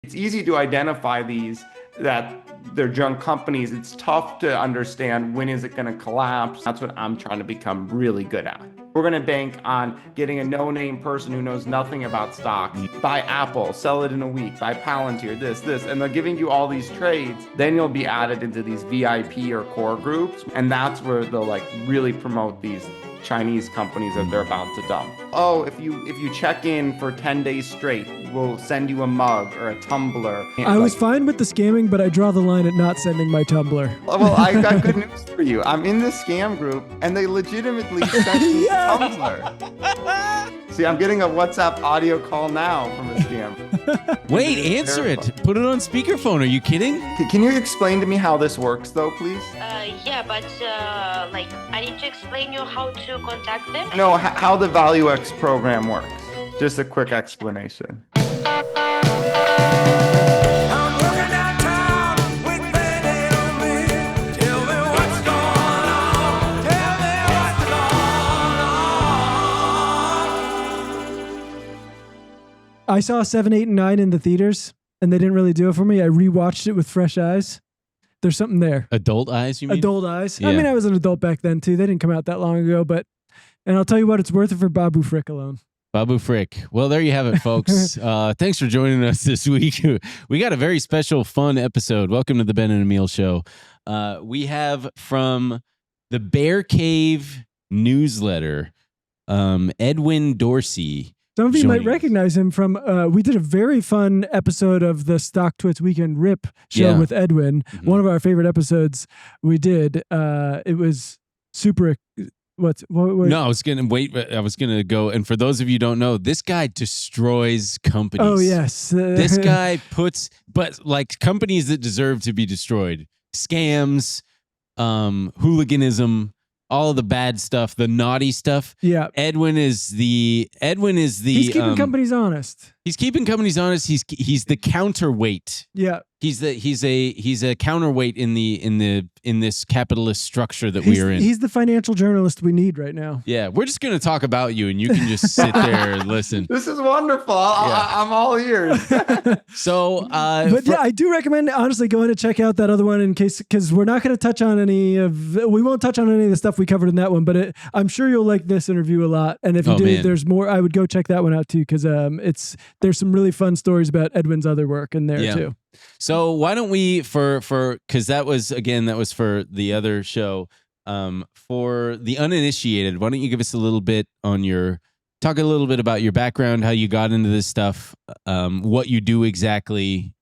It's easy to identify these, that they're junk companies. It's tough to understand when is it going to collapse. That's what I'm trying to become really good at. We're going to bank on getting a no-name person who knows nothing about stocks. Buy Apple, sell it in a week. Buy Palantir, this. And they're giving you all these trades. Then you'll be added into these VIP or core groups. And that's where they'll like really promote these Chinese companies that they're about to dump. Oh, if you check in for 10 days straight, we'll send you a mug or a tumbler. I was fine with the scamming, but I draw the line at not sending my tumbler. Well, I got good news for you. I'm in the scam group, and they legitimately sent me a tumbler. See, I'm getting a WhatsApp audio call now from a scam. Wait, answer it. Put it on speakerphone. Are you kidding? Can you explain to me how this works, though, please? Yeah, but like I need to explain you how to contact them. No, how the ValueX program works. Just a quick explanation. I saw 7, 8, and 9 in the theaters, and they didn't really do it for me. I rewatched it with fresh eyes. There's something there. Adult eyes, you mean? Adult eyes. Yeah. I mean, I was an adult back then, too. They didn't come out that long ago, and I'll tell you what, it's worth it for Babu Frick alone. Babu Frick. Well, there you have it, folks. Thanks for joining us this week. We got a very special, fun episode. Welcome to the Ben and Emil Show. We have from the Bear Cave newsletter, Edwin Dorsey. Some of you might recognize him from, we did a very fun episode of the Stock Twits Weekend Rip show with Edwin. Mm-hmm. One of our favorite episodes we did. It was super... What? No, I was gonna go. And for those of you who don't know, this guy destroys companies. Oh yes, this guy but like companies that deserve to be destroyed. Scams, hooliganism, all of the bad stuff, the naughty stuff. Yeah, Edwin is the. He's keeping companies honest. He's keeping companies honest. He's the counterweight. Yeah. He's a counterweight in this capitalist structure that we are in. He's the financial journalist we need right now. Yeah, we're just going to talk about you, and you can just sit there and listen. This is wonderful. I'm all ears. So, I do recommend honestly going to check out that other one in case, because we're not going to touch on we won't touch on any of the stuff we covered in that one. But I'm sure you'll like this interview a lot. And if you do, there's more. I would go check that one out too, because there's some really fun stories about Edwin's other work in there too. So why don't we because that was for the other show, for the uninitiated, why don't you give us a little bit talk a little bit about your background, how you got into this stuff, what you do exactly.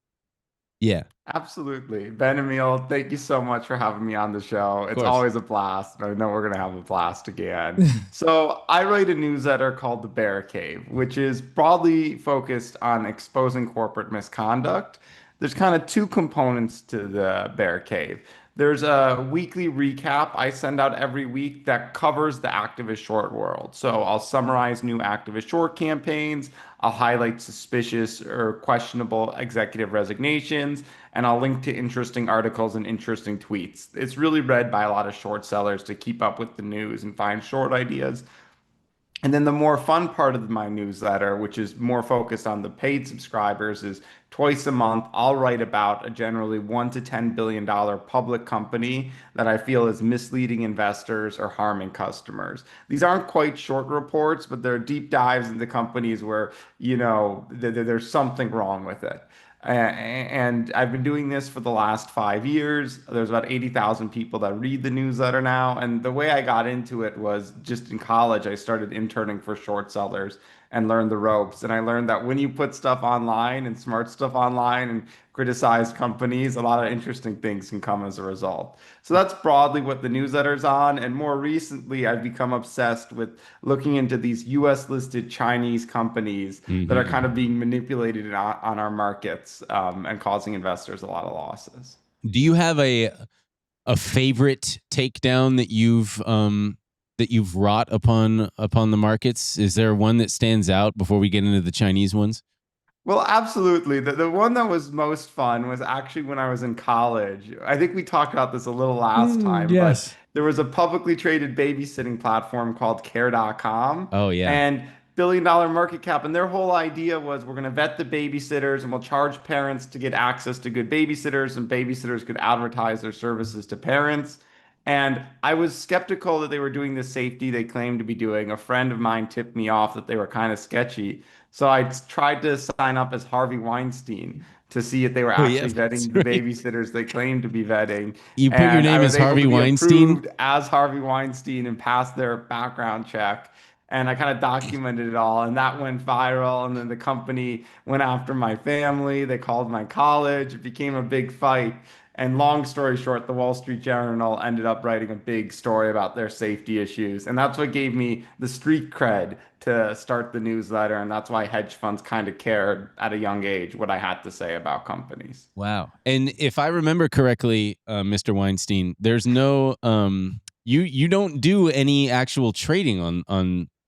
Yeah. Absolutely. Ben and Emil, thank you so much for having me on the show. It's always a blast. I know we're going to have a blast again. So I write a newsletter called The Bear Cave, which is broadly focused on exposing corporate misconduct. There's kind of two components to the Bear Cave. There's a weekly recap I send out every week that covers the activist short world. So I'll summarize new activist short campaigns, I'll highlight suspicious or questionable executive resignations, and I'll link to interesting articles and interesting tweets. It's really read by a lot of short sellers to keep up with the news and find short ideas. And then the more fun part of my newsletter, which is more focused on the paid subscribers, is twice a month, I'll write about a generally $1 to $10 billion public company that I feel is misleading investors or harming customers. These aren't quite short reports, but they're deep dives into companies where, there's something wrong with it. And I've been doing this for the last 5 years. There's about 80,000 people that read the newsletter now. And the way I got into it was just in college, I started interning for short sellers and learned the ropes. And I learned that when you put stuff online and smart stuff online and criticize companies, a lot of interesting things can come as a result. So that's broadly what the newsletter's on. And more recently, I've become obsessed with looking into these US listed Chinese companies that are kind of being manipulated on our markets and causing investors a lot of losses. Do you have a favorite takedown that you've wrought upon the markets? Is there one that stands out before we get into the Chinese ones? Well, absolutely. The one that was most fun was actually when I was in college. I think we talked about this a little last time. Yes. But there was a publicly traded babysitting platform called care.com. Oh, yeah. And billion market cap. And their whole idea was we're going to vet the babysitters and we'll charge parents to get access to good babysitters, and babysitters could advertise their services to parents. And I was skeptical that they were doing the safety they claimed to be doing. A friend of mine tipped me off that they were kind of sketchy. So I tried to sign up as Harvey Weinstein to see if they were Oh, yeah, actually that's vetting the right. babysitters they claimed to be vetting. You put your And I name was as able Harvey to be Weinstein. approved as Harvey Weinstein and pass their background check. And I kind of documented it all, and that went viral. And then the company went after my family. They called my college. It became a big fight. And long story short, the Wall Street Journal ended up writing a big story about their safety issues. And that's what gave me the street cred to start the newsletter. And that's why hedge funds kind of cared at a young age what I had to say about companies. Wow. And if I remember correctly, Mr. Weinstein, there's no you don't do any actual trading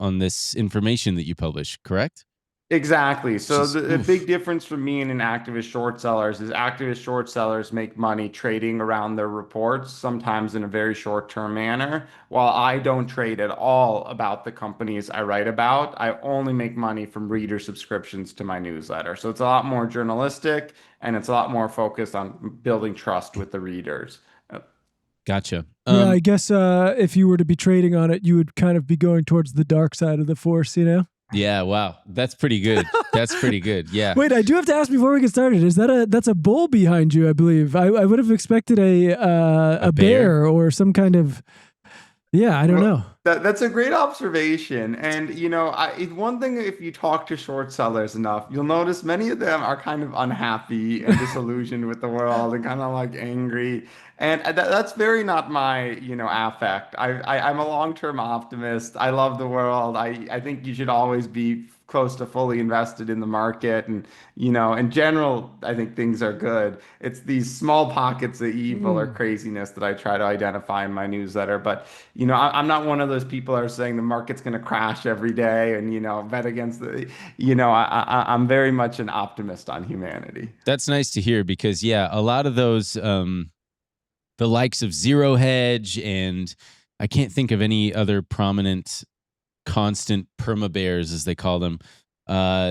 on this information that you publish, correct? Exactly. So Just, the big difference for me and an activist short sellers is activist short sellers make money trading around their reports, sometimes in a very short-term manner, while I don't trade at all about the companies I write about. I only make money from reader subscriptions to my newsletter. So it's a lot more journalistic and it's a lot more focused on building trust with the readers. Gotcha. Yeah, I guess if you were to be trading on it, you would kind of be going towards the dark side of the force, you know? Yeah, wow. That's pretty good. That's pretty good. Yeah. Wait, I do have to ask before we get started. Is that's a bull behind you, I believe. I would have expected a bear or some kind of, yeah, I don't know. That's a great observation. And, one thing, if you talk to short sellers enough, you'll notice many of them are kind of unhappy and disillusioned with the world and kind of like angry. And that's very not my, affect. I'm a long-term optimist. I love the world. I think you should always be close to fully invested in the market. And, in general, I think things are good. It's these small pockets of evil or craziness that I try to identify in my newsletter. But, I'm not one of those people who are saying the market's going to crash every day and, bet against I'm very much an optimist on humanity. That's nice to hear because, yeah, a lot of those, the likes of Zero Hedge, and I can't think of any other prominent constant perma bears, as they call them.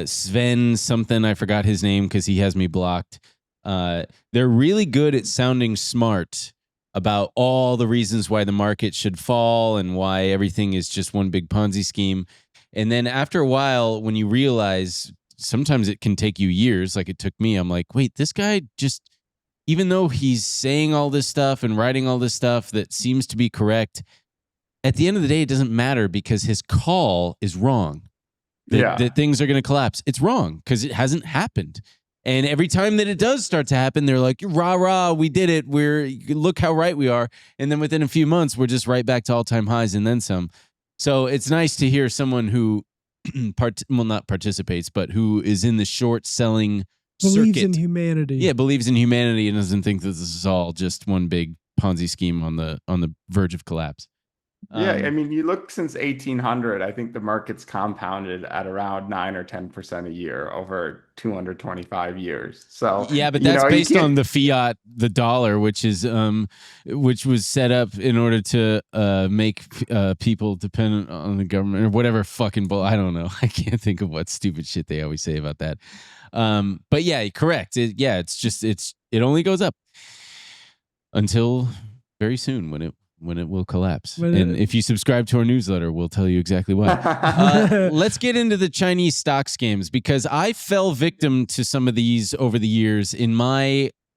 Sven something, I forgot his name because he has me blocked. They're really good at sounding smart about all the reasons why the market should fall and why everything is just one big Ponzi scheme. And then after a while, when you realize, sometimes it can take you years, like it took me, I'm like, wait, this guy just, even though he's saying all this stuff and writing all this stuff that seems to be correct, at the end of the day, it doesn't matter because his call is wrong. That things are going to collapse. It's wrong because it hasn't happened. And every time that it does start to happen, they're like, rah, rah, we did it. Look how right we are. And then within a few months, we're just right back to all-time highs and then some. So it's nice to hear someone who, not participates, but who is in the short selling believes circuit. In humanity. Yeah, believes in humanity and doesn't think that this is all just one big Ponzi scheme on the verge of collapse. Yeah, I mean, you look since 1800, I think the market's compounded at around 9 or 10% a year over 225 years. So yeah, but that's based on the fiat, the dollar, which was set up in order to make people dependent on the government or whatever fucking bull. I don't know. I can't think of what stupid shit they always say about that. But yeah, correct. It only goes up until very soon when it will collapse. And if you subscribe to our newsletter, we'll tell you exactly why. Let's get into the Chinese stock scams because I fell victim to some of these over the years.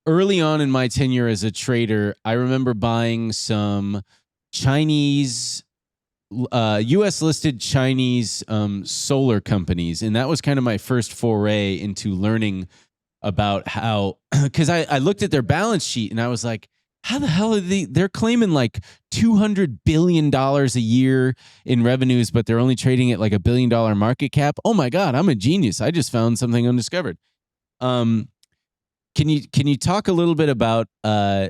Early on in my tenure as a trader, I remember buying some Chinese, U.S. listed Chinese solar companies. And that was kind of my first foray into learning about how, because I looked at their balance sheet and I was like, how the hell are they're claiming like $200 billion a year in revenues, but they're only trading at like $1 billion market cap. Oh my God, I'm a genius. I just found something undiscovered. Can you talk a little bit about, are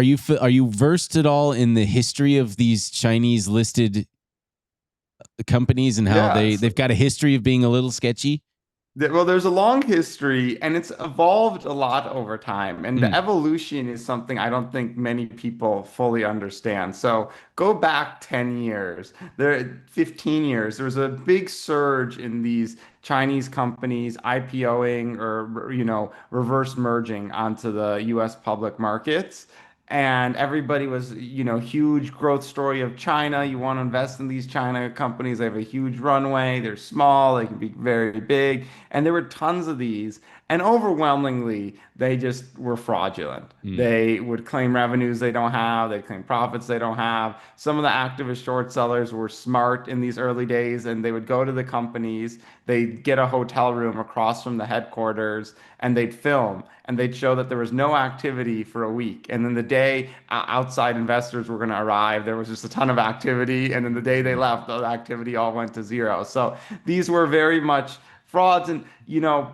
you versed at all in the history of these Chinese listed companies and how they've got a history of being a little sketchy? Well, there's a long history and it's evolved a lot over time. And the Mm, evolution is something I don't think many people fully understand. So go back 10 years, 15 years, there was a big surge in these Chinese companies IPOing or, reverse merging onto the US public markets. And everybody was, huge growth story of China. You want to invest in these China companies. They have a huge runway. They're small. They can be very big. And there were tons of these. And overwhelmingly, they just were fraudulent. mm, They would claim revenues they don't have. They claim profits they don't have. Some of the activist short sellers were smart in these early days, and they would go to the companies. They'd get a hotel room across from the headquarters, and they'd film, and they'd show that there was no activity for a week. And then the day outside investors were going to arrive, there was just a ton of activity. And then the day they left, the activity all went to zero. So these were very much frauds. And,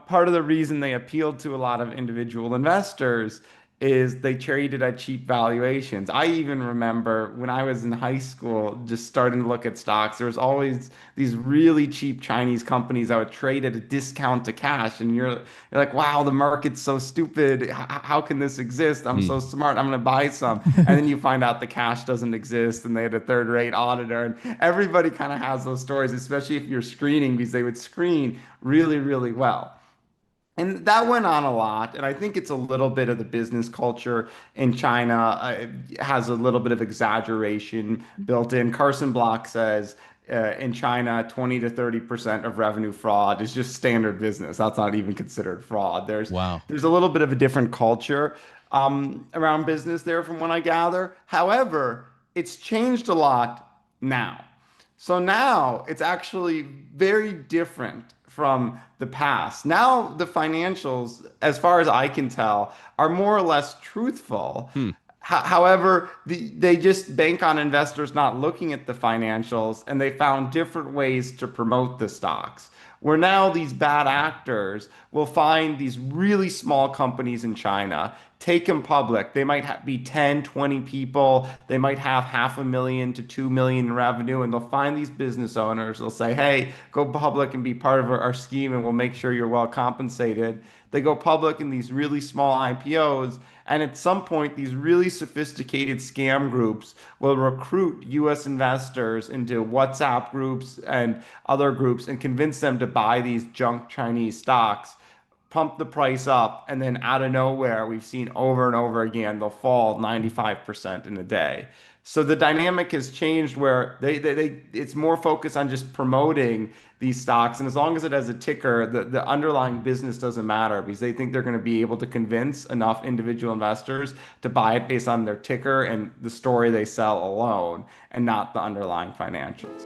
part of the reason they appealed to a lot of individual investors is they traded at cheap valuations. I even remember when I was in high school, just starting to look at stocks, there was always these really cheap Chinese companies that would trade at a discount to cash. And you're like, wow, the market's so stupid. How can this exist? I'm mm. so smart. I'm going to buy some. And then you find out the cash doesn't exist and they had a third-rate auditor. And everybody kind of has those stories, especially if you're screening, because they would screen really, really well. And that went on a lot. And I think it's a little bit of the business culture in China. It has a little bit of exaggeration built in. Carson Block says in China, 20 to 30% of revenue fraud is just standard business. That's not even considered fraud. Wow. There's a little bit of a different culture around business there, from what I gather. However, it's changed a lot now. So now it's actually very different from the past. Now the financials, as far as I can tell, are more or less truthful. Hmm. However, they just bank on investors not looking at the financials, and they found different ways to promote the stocks. Where now these bad actors will find these really small companies in China, take them public. They might be 10, 20 people. They might have 500,000 to 2 million in revenue, and they'll find these business owners. They'll say, hey, go public and be part of our scheme, and we'll make sure you're well compensated. They go public in these really small IPOs. And at some point, these really sophisticated scam groups will recruit US investors into WhatsApp groups and other groups and convince them to buy these junk Chinese stocks, pump the price up, and then out of nowhere, we've seen over and over again, they'll fall 95% in a day. So the dynamic has changed where it's more focused on just promoting these stocks. And as long as it has a ticker, the underlying business doesn't matter, because they think they're going to be able to convince enough individual investors to buy it based on their ticker and the story they sell alone, and not the underlying financials.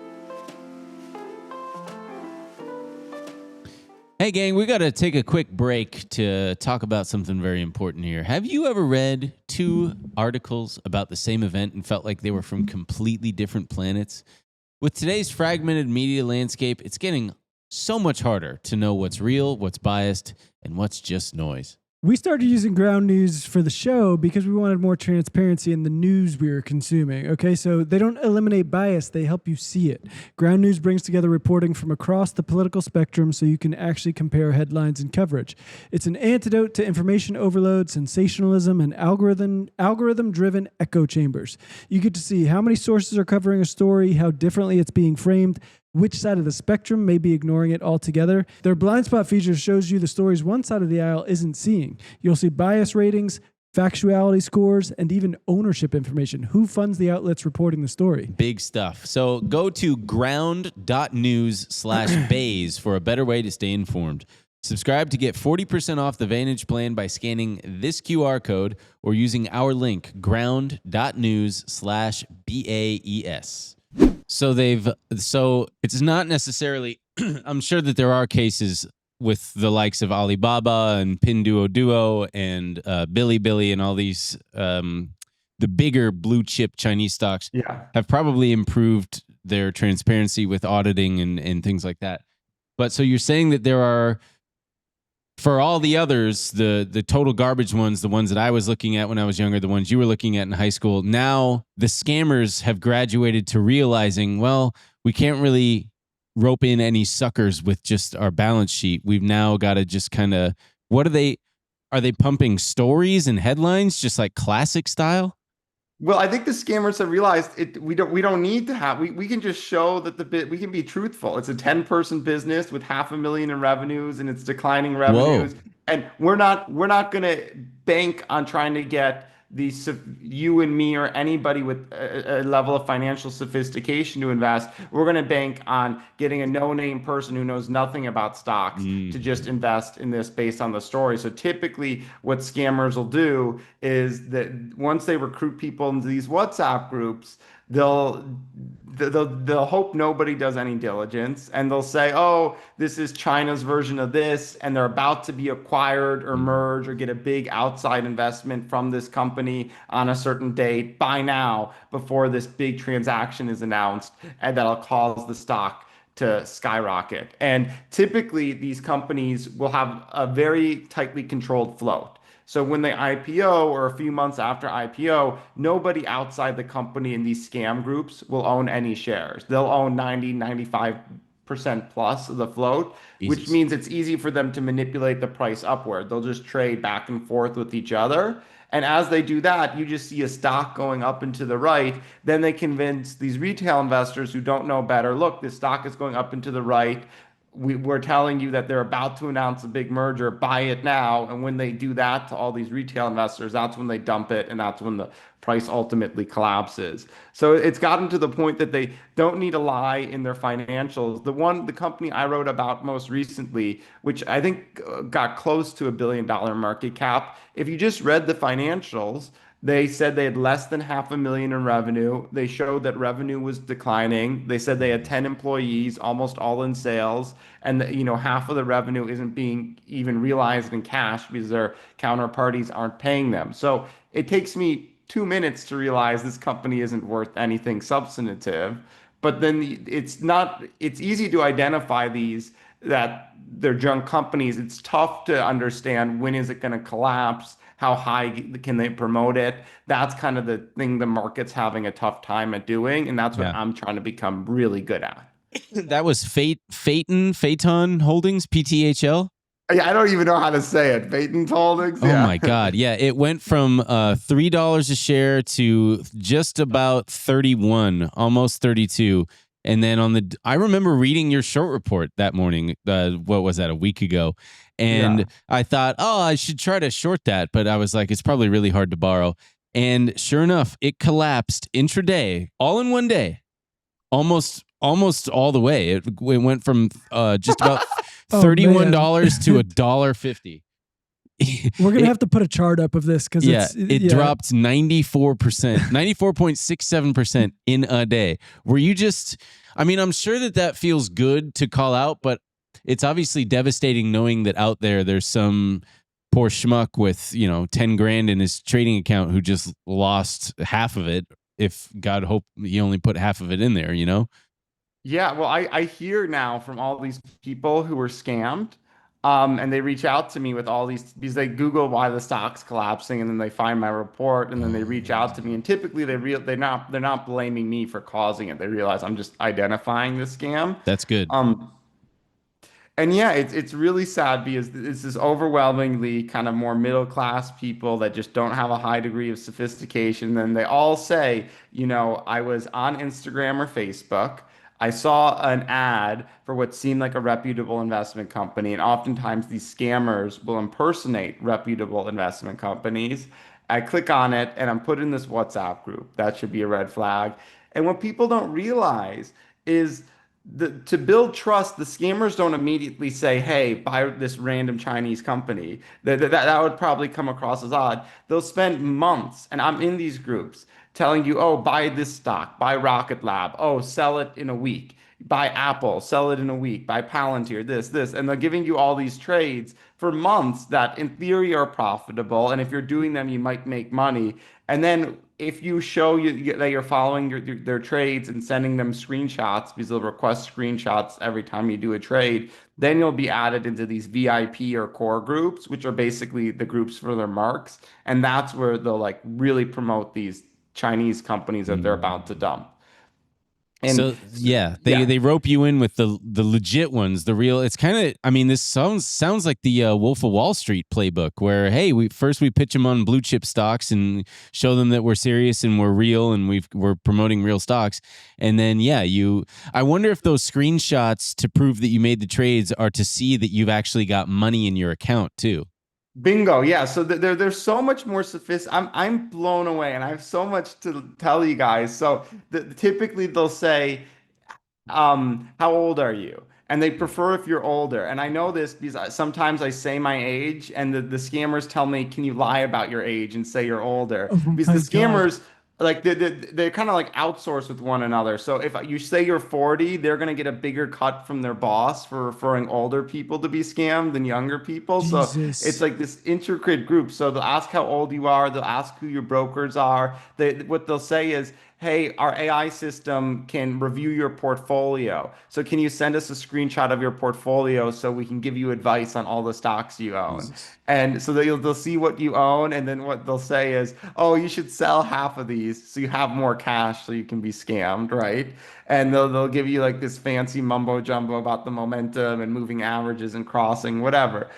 Hey, gang, we got to take a quick break to talk about something very important here. Have you ever read two articles about the same event and felt like they were from completely different planets? With today's fragmented media landscape, it's getting so much harder to know what's real, what's biased, and what's just noise. We started using ground news for the show because we wanted more transparency in the news we were consuming. Okay, so they don't eliminate bias, they help you see it. Ground news brings together reporting from across the political spectrum so you can actually compare headlines and coverage. It's an antidote to information overload, sensationalism, and algorithm-driven echo chambers. You get to see how many sources are covering a story, how differently it's being framed, which side of the spectrum may be ignoring it altogether. Their blind spot feature shows you the stories one side of the aisle isn't seeing. You'll see bias ratings, factuality scores, and even ownership information. Who funds the outlets reporting the story? Big stuff. So go to ground.news/Bays for a better way to stay informed. Subscribe to get 40% off the Vantage plan by scanning this QR code or using our link, ground.news/BAES. So it's not necessarily, I'm sure that there are cases with the likes of Alibaba and Pinduoduo and Bilibili and all these, the bigger blue chip Chinese stocks have probably improved their transparency with auditing and things like that. But so you're saying that there are, for all the others, the total garbage ones, the ones that I was looking at when I was younger, the ones you were looking at in high school, now the scammers have graduated to realizing, well, we can't really rope in any suckers with just our balance sheet. We've now got to just kind of, what are they pumping stories and headlines just like classic style? Well, I think the scammers have realized it. We don't need to have. We can just show that we can be truthful. It's a 10-person business with 500,000 in revenues, and it's declining Whoa. revenues. And we're not going to bank on trying to get you and me or anybody with a level of financial sophistication to invest. We're going to bank on getting a no-name person who knows nothing about stocks to just invest in this based on the story. So typically, what scammers will do is that once they recruit people into these WhatsApp groups, they'll they'll hope nobody does any diligence, and they'll say, "Oh, this is China's version of this," and they're about to be acquired or merge or get a big outside investment from this company on a certain date. Buy now before this big transaction is announced, and that'll cause the stock to skyrocket. And typically, these companies will have a very tightly controlled float. So when they IPO or a few months after IPO, nobody outside the company in these scam groups will own any shares. They'll own 90, 95% plus of the float, which Jesus. means it's easy for them to manipulate the price upward. They'll just trade back and forth with each other. And as they do that, you just see a stock going up and to the right. Then they convince these retail investors who don't know better, look, this stock is going up and to the right. We're telling you that they're about to announce a big merger, buy it now. And when they do that to all these retail investors, that's when they dump it, and that's when the price ultimately collapses. So it's gotten to the point that they don't need a lie in their financials. The company I wrote about most recently, which I think got close to $1 billion market cap, if you just read the financials, they said they had less than 500,000 in revenue. They showed that revenue was declining. They said they had 10 employees, almost all in sales, and that, half of the revenue isn't being even realized in cash because their counterparties aren't paying them. So it takes me 2 minutes to realize this company isn't worth anything substantive. But then it's easy to identify these that they're junk companies. It's tough to understand when is it going to collapse, how high can they promote it. That's kind of the thing the market's having a tough time at doing, and that's what Yeah. I'm trying to become really good at. That was Phaeton Holdings, PTHL. Yeah, I don't even know how to say it. Peyton's Holdings. Oh Yeah. my God. Yeah. It went from $3 a share to just about 31, almost 32. And then I remember reading your short report that morning. What was that, a week ago? And Yeah. I thought, oh, I should try to short that. But I was like, it's probably really hard to borrow. And sure enough, it collapsed intraday, all in one day, almost all the way. It went from just about $31 to $1.50. We're gonna have to put a chart up of this because it dropped 94%, 94.67% in a day. Were you just? I mean, I'm sure that feels good to call out, but it's obviously devastating knowing that out there's some poor schmuck with 10 grand in his trading account who just lost half of it. If God hope he only put half of it in there, Yeah, well, I hear now from all these people who were scammed, and they reach out to me with all these because they Google why the stock's collapsing, and then they find my report, and then they reach out to me, and typically they're not blaming me for causing it. They realize I'm just identifying the scam. That's good. And yeah, it's really sad because this is overwhelmingly kind of more middle class people that just don't have a high degree of sophistication. And they all say, I was on Instagram or Facebook. I saw an ad for what seemed like a reputable investment company. And oftentimes these scammers will impersonate reputable investment companies. I click on it and I'm put in this WhatsApp group. That should be a red flag. And what people don't realize is to build trust, the scammers don't immediately say, "Hey, buy this random Chinese company." That would probably come across as odd. They'll spend months, and I'm in these groups telling you, "Oh, buy this stock, buy Rocket Lab. Oh, sell it in a week. Buy Apple, sell it in a week. Buy Palantir, this," and they're giving you all these trades for months that, in theory, are profitable. And if you're doing them, you might make money. And then if you show that you're following their trades and sending them screenshots, because they'll request screenshots every time you do a trade, then you'll be added into these VIP or core groups, which are basically the groups for their marks. And that's where they'll really promote these Chinese companies that they're about to dump. And so they rope you in with the legit ones, the real. It's kind of, I mean, this sounds like the Wolf of Wall Street playbook, where hey, we pitch them on blue chip stocks and show them that we're serious and we're real and we're promoting real stocks, and then I wonder if those screenshots to prove that you made the trades are to see that you've actually got money in your account too. Bingo. Yeah. So there's so much more sophisticated. I'm blown away, and I have so much to tell you guys. So typically they'll say, how old are you? And they prefer if you're older. And I know this because sometimes I say my age, and the scammers tell me, can you lie about your age and say you're older? Oh Because the my God. scammers, like they're kind of like outsourced with one another. So if you say you're 40, they're going to get a bigger cut from their boss for referring older people to be scammed than younger people. So it's Jesus. like this intricate group. So they'll ask how old you are. They'll ask who your brokers are. What they'll say is, hey, our AI system can review your portfolio. So can you send us a screenshot of your portfolio so we can give you advice on all the stocks you own? Jesus. And so they'll see what you own, and then what they'll say is, oh, you should sell half of these so you have more cash so you can be scammed, right? And they'll give you like this fancy mumbo jumbo about the momentum and moving averages and crossing, whatever.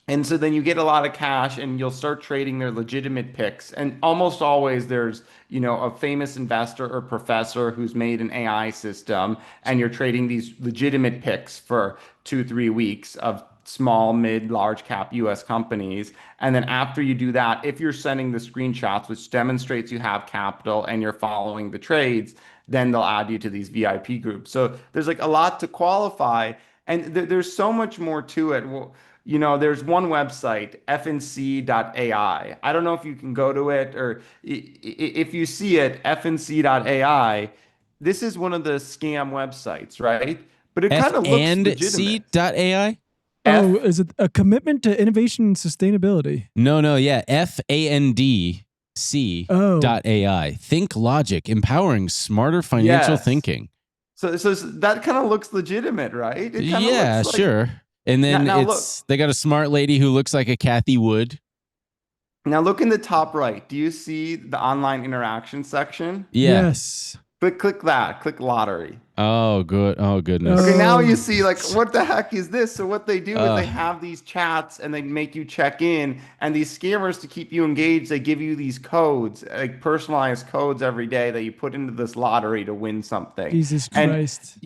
And so then you get a lot of cash and you'll start trading their legitimate picks. And almost always there's, a famous investor or professor who's made an AI system, and you're trading these legitimate picks for 2, 3 weeks of small, mid, large cap US companies. And then after you do that, if you're sending the screenshots, which demonstrates you have capital and you're following the trades, then they'll add you to these VIP groups. So there's like a lot to qualify. And there's so much more to it. Well, there's one website, fnc.ai. I don't know if you can go to it, or if you see it, fnc.ai. This is one of the scam websites, right? But it kind of looks legitimate. FandC.ai? Oh, is it a commitment to innovation and sustainability? No, yeah. FANDC.ai. Think logic, empowering smarter financial thinking. So that kind of looks legitimate, right? It Yeah, looks like, sure. And then they got a smart lady who looks like a Kathy Wood. Now look in the top right. Do you see the online interaction section? Yeah. Yes. Click that. Click lottery. Oh, good. Oh, goodness. Okay, now you see, like, what the heck is this? So what they do is they have these chats and they make you check in, and these scammers, to keep you engaged, they give you these codes, like personalized codes every day that you put into this lottery to win something. Jesus Christ.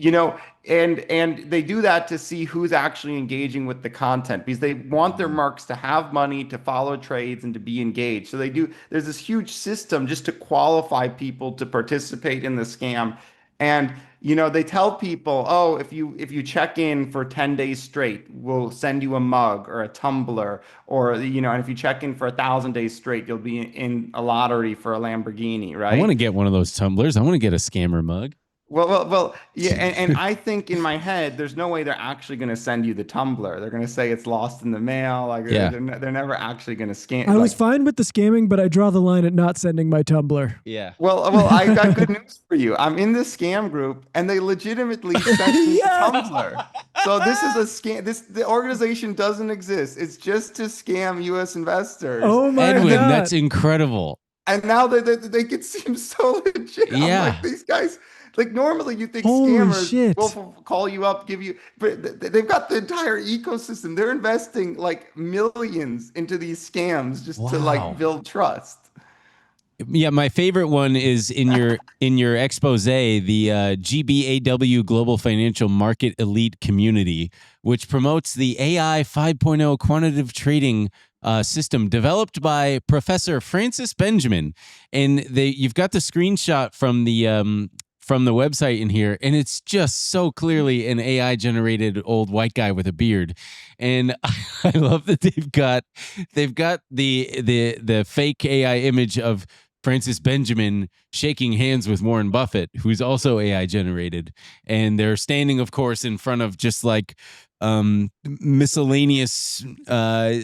And they do that to see who's actually engaging with the content, because they want their marks to have money, to follow trades, and to be engaged. So there's this huge system just to qualify people to participate in the scam. And they tell people, oh, if you check in for 10 days straight, we'll send you a mug or a tumbler, or and if you check in for 1,000 days straight, you'll be in a lottery for a Lamborghini, right? I want to get one of those tumblers. I want to get a scammer mug. Well, yeah, and I think in my head, there's no way they're actually going to send you the tumbler. They're going to say it's lost in the mail. Like, they're never actually going to scam. I was fine with the scamming, but I draw the line at not sending my Tumblr. Yeah. Well, I got good news for you. I'm in this scam group, and they legitimately sent me the tumbler. So this is a scam. The organization doesn't exist. It's just to scam U.S. investors. Oh my Edwin, God, that's incredible. And now they can seem so legit. Yeah. I'm like, these guys. Like, normally you think Holy scammers shit. will call you up, but they've got the entire ecosystem. They're investing like millions into these scams just to like build trust. Yeah, my favorite one is in your expose, the GBAW Global Financial Market Elite Community, which promotes the AI 5.0 quantitative trading system developed by Professor Francis Benjamin. And you've got the screenshot from the website in here, and it's just so clearly an AI generated old white guy with a beard. And I love that they've got the fake AI image of Francis Benjamin shaking hands with Warren Buffett, who's also AI generated. And they're standing, of course, in front of just like miscellaneous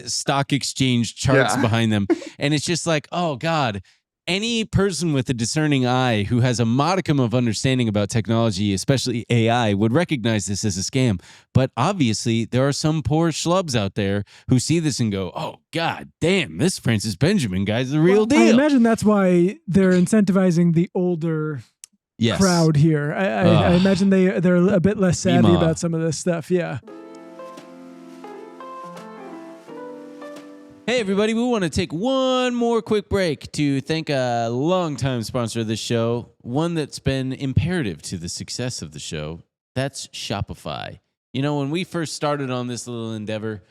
stock exchange charts behind them. And it's just like, oh God, any person with a discerning eye who has a modicum of understanding about technology, especially AI, would recognize this as a scam. But obviously, there are some poor schlubs out there who see this and go, oh, God damn, this Francis Benjamin guy's the real deal. I imagine that's why they're incentivizing the older crowd here. I imagine they're a bit less savvy about some of this stuff. Yeah. Hey, everybody, we want to take one more quick break to thank a longtime sponsor of the show, one that's been imperative to the success of the show. That's Shopify. You know, when we first started on this little endeavor,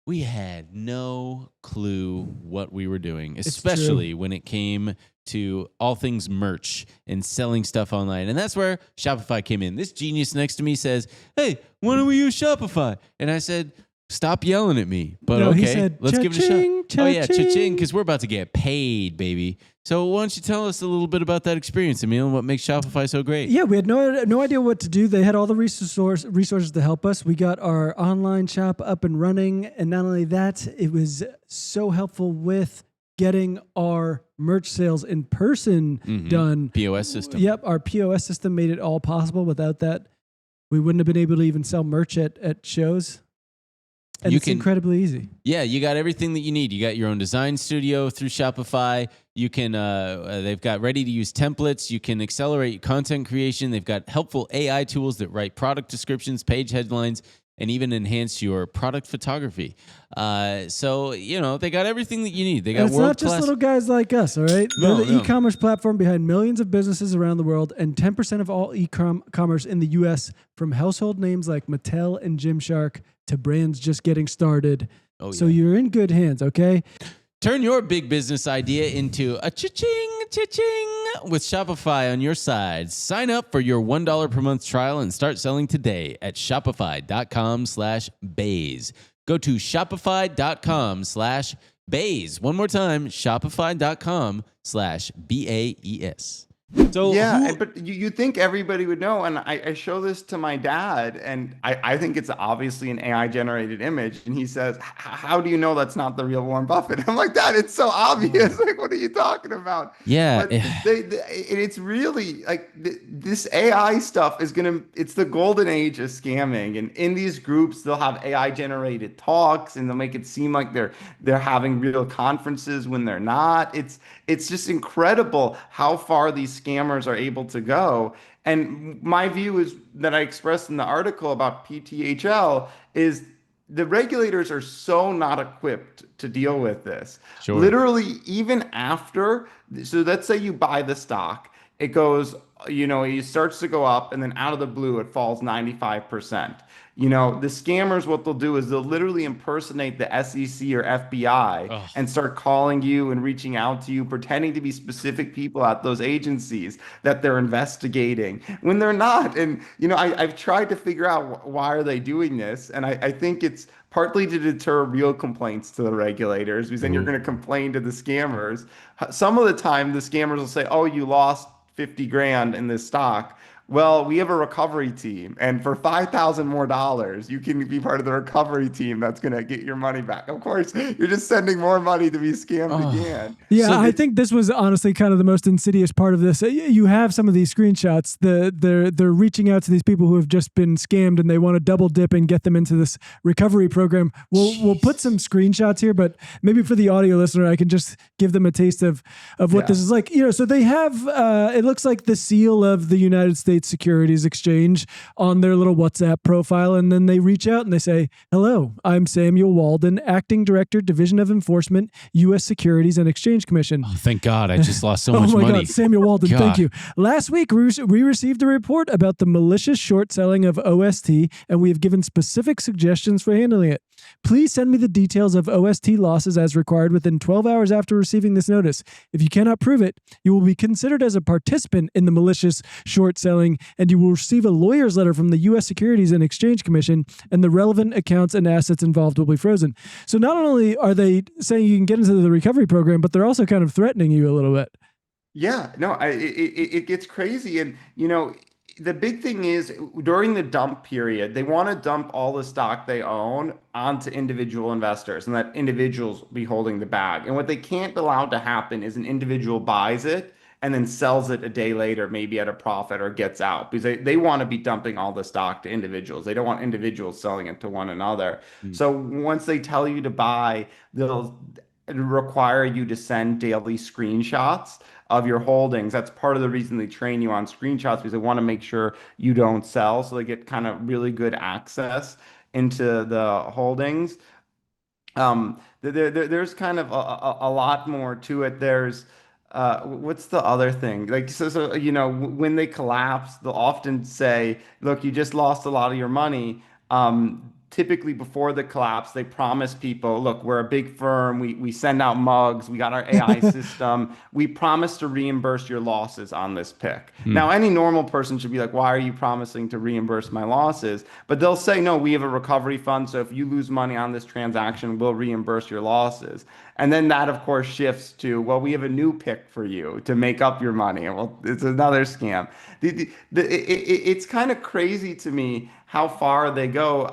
we had no clue what we were doing, especially when it came to all things merch and selling stuff online. And that's where Shopify came in. This genius next to me says, hey, why don't we use Shopify? And I said, stop yelling at me. But no, okay, let's give it a shot. Cha-ching. Oh, yeah, cha-ching, because we're about to get paid, baby. So why don't you tell us a little bit about that experience, Emil, and what makes Shopify so great? Yeah, we had no idea what to do. They had all the resources to help us. We got our online shop up and running. And not only that, it was so helpful with getting our merch sales in person done. POS system. Yep, our POS system made it all possible. Without that, we wouldn't have been able to even sell merch at shows. And it's incredibly easy. Yeah, you got everything that you need. You got your own design studio through Shopify. You can, they've got ready-to-use templates. You can accelerate content creation. They've got helpful AI tools that write product descriptions, page headlines, and even enhance your product photography. So, you know, they got everything that you need. They got world-class. It's not just little guys like us, all right? They're the e-commerce platform behind millions of businesses around the world, and 10% of all e-commerce in the U.S., from household names like Mattel and Gymshark to brands just getting started. Oh, yeah. So you're in good hands, okay? Turn your big business idea into a cha-ching, cha-ching with Shopify on your side. Sign up for your $1 per month trial and start selling today at shopify.com/bays. Go to shopify.com/bays. One more time, shopify.com/BAES. So but you think everybody would know, and I show this to my dad, and I think it's obviously an AI generated image, and he says, how do you know that's not the real Warren Buffett? I'm like, Dad, it's so obvious. Like, what are you talking about? Yeah. But it's really like this AI stuff it's the golden age of scamming, and in these groups they'll have AI generated talks, and they'll make it seem like they're having real conferences when they're not. It's just incredible how far these scammers are able to go. And my view is that I expressed in the article about PTHL is the regulators are so not equipped to deal with this. Sure. Literally, even after, so let's say you buy the stock, it goes, it starts to go up, and then out of the blue, it falls 95%. The scammers, what they'll do is they'll literally impersonate the SEC or FBI and start calling you and reaching out to you, pretending to be specific people at those agencies that they're investigating when they're not. And, I've tried to figure out why are they doing this. And I think it's partly to deter real complaints to the regulators, because then you're going to complain to the scammers. Some of the time, the scammers will say, oh, you lost 50 grand in this stock. Well, we have a recovery team, and for $5,000 more, you can be part of the recovery team that's going to get your money back. Of course, you're just sending more money to be scammed again. Yeah, so I think this was honestly kind of the most insidious part of this. You have some of these screenshots. They're reaching out to these people who have just been scammed, and they want to double dip and get them into this recovery program. We'll put some screenshots here, but maybe for the audio listener, I can just give them a taste of what this is like. So they have it looks like the seal of the United States Securities Exchange on their little WhatsApp profile, and then they reach out and they say, hello, I'm Samuel Walden, Acting Director, Division of Enforcement, U.S. Securities and Exchange Commission. Oh, thank God, I just lost so much money. Oh my God, Samuel Walden, thank you. Last week, we received a report about the malicious short selling of OST, and we have given specific suggestions for handling it. Please send me the details of OST losses as required within 12 hours after receiving this notice. If you cannot prove it, you will be considered as a participant in the malicious short selling, and you will receive a lawyer's letter from the U.S. Securities and Exchange Commission, and the relevant accounts and assets involved will be frozen. So not only are they saying you can get into the recovery program, but they're also kind of threatening you a little bit. Yeah, no, it gets crazy. And, the big thing is during the dump period, they want to dump all the stock they own onto individual investors and let individuals be holding the bag. And what they can't allow to happen is an individual buys it and then sells it a day later, maybe at a profit, or gets out, because they want to be dumping all the stock to individuals. They don't want individuals selling it to one another. So once they tell you to buy, require you to send daily screenshots of your holdings. That's part of the reason they train you on screenshots because they want to make sure you don't sell. So they get kind of really good access into the holdings. There's kind of a lot more to it. There's what's the other thing? Like so you know when they collapse, they'll often say, "Look, you just lost a lot of your money." Typically before the collapse, they promise people, "Look, we're a big firm. We send out mugs. We got our AI system. We promise to reimburse your losses on this pick." Now, any normal person should be like, "Why are you promising to reimburse my losses?" But they'll say, "No, we have a recovery fund, so if you lose money on this transaction, we'll reimburse your losses." And then that, of course, shifts to, "Well, we have a new pick for you to make up your money." Well, it's another scam. It's kind of crazy to me how far they go.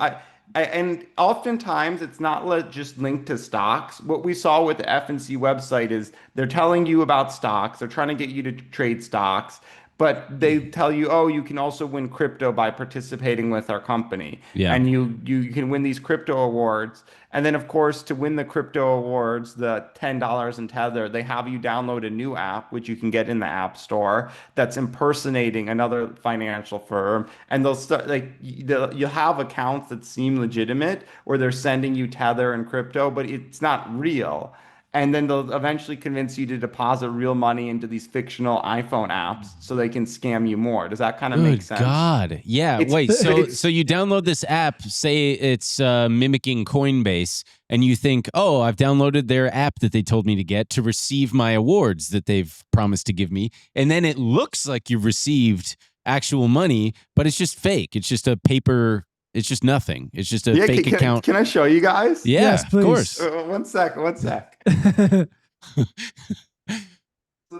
And oftentimes it's not just linked to stocks. What we saw with the FNC website is they're telling you about stocks. They're trying to get you to trade stocks, but they tell you, "Oh, you can also win crypto by participating with our company." Yeah. And you can win these crypto awards. And then, of course, to win the crypto awards, the $10 in Tether, they have you download a new app, which you can get in the App Store, that's impersonating another financial firm. And they'll start you'll have accounts that seem legitimate where they're sending you Tether and crypto, but it's not real. And then they'll eventually convince you to deposit real money into these fictional iPhone apps so they can scam you more. Does that kind of make Good sense? God. Yeah. It's Wait, so it's you download this app, say it's mimicking Coinbase, and you think, "Oh, I've downloaded their app that they told me to get to receive my awards that they've promised to give me." And then it looks like you've received actual money, but it's just fake. It's just a paper, it's just nothing. It's just a yeah. fake account. Can I show you guys? Yeah, Yes, of please. course. One sec. So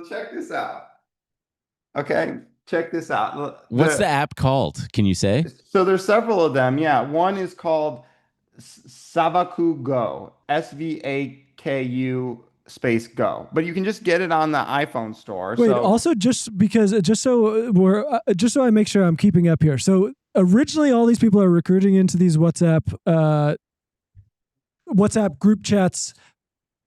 check this out. Okay, check this out. What's the app called? Can you say? So there's several of them. Yeah, one is called Savaku Go, SVAKU space Go. But you can just get it on the iPhone store. Wait, So also just so just so I make sure I'm keeping up here. So originally, all these people are recruiting into these WhatsApp group chats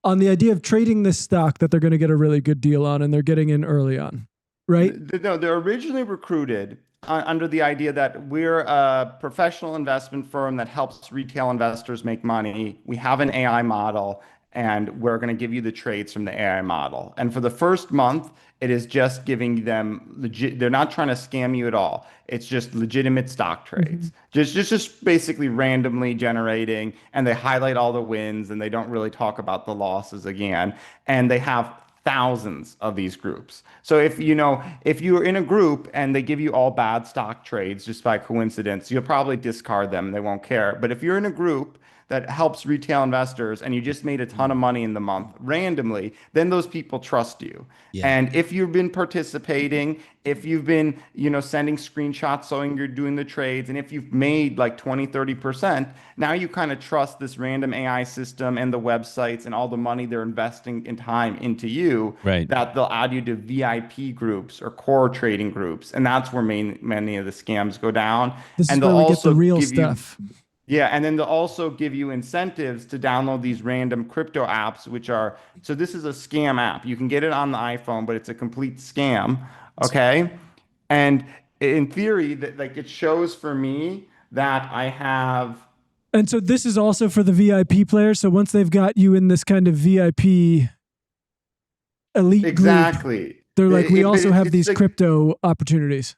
on the idea of trading this stock that they're going to get a really good deal on, and they're getting in early on, right? No, they're originally recruited under the idea that we're a professional investment firm that helps retail investors make money. We have an AI model, and we're going to give you the trades from the AI model. And for the first month, it is just giving them legit. They're not trying to scam you at all. It's just legitimate stock trades, just basically randomly generating, and they highlight all the wins, and they don't really talk about the losses again. And they have thousands of these groups. So if you're in a group and they give you all bad stock trades just by coincidence, you'll probably discard them. They won't care. But if you're in a group that helps retail investors and you just made a ton of money in the month randomly, then those people trust you. Yeah. And if you've been participating, if you've been, sending screenshots showing you're doing the trades, and if you've made like 20-30%, now you kind of trust this random AI system and the websites and all the money they're investing in time into you, Right. that they'll add you to VIP groups or core trading groups. And that's where many of the scams go down. This and is where they'll we get the also real give you stuff. yeah, and then they'll also give you incentives to download these random crypto apps, so this is a scam app. You can get it on the iPhone, but it's a complete scam. Okay. And in theory, that like it shows for me that I have. And so this is also for the VIP players. So once they've got you in this kind of VIP elite Exactly. group, they're like, we also have these like, crypto opportunities.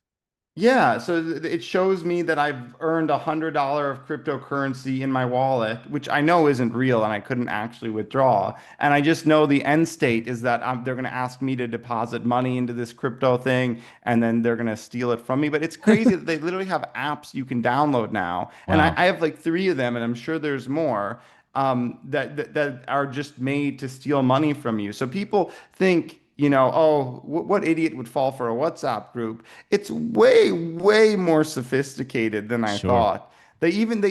Yeah, so it shows me that I've earned $100 of cryptocurrency in my wallet, which I know isn't real and I couldn't actually withdraw. And I just know the end state is that they're going to ask me to deposit money into this crypto thing, and then they're going to steal it from me. But it's crazy that they literally have apps you can download now. And Wow. I have like 3 of them, and I'm sure there's more that are just made to steal money from you. So people think, "Oh, what idiot would fall for a WhatsApp group?" It's way, way more sophisticated than I Sure. thought. They even,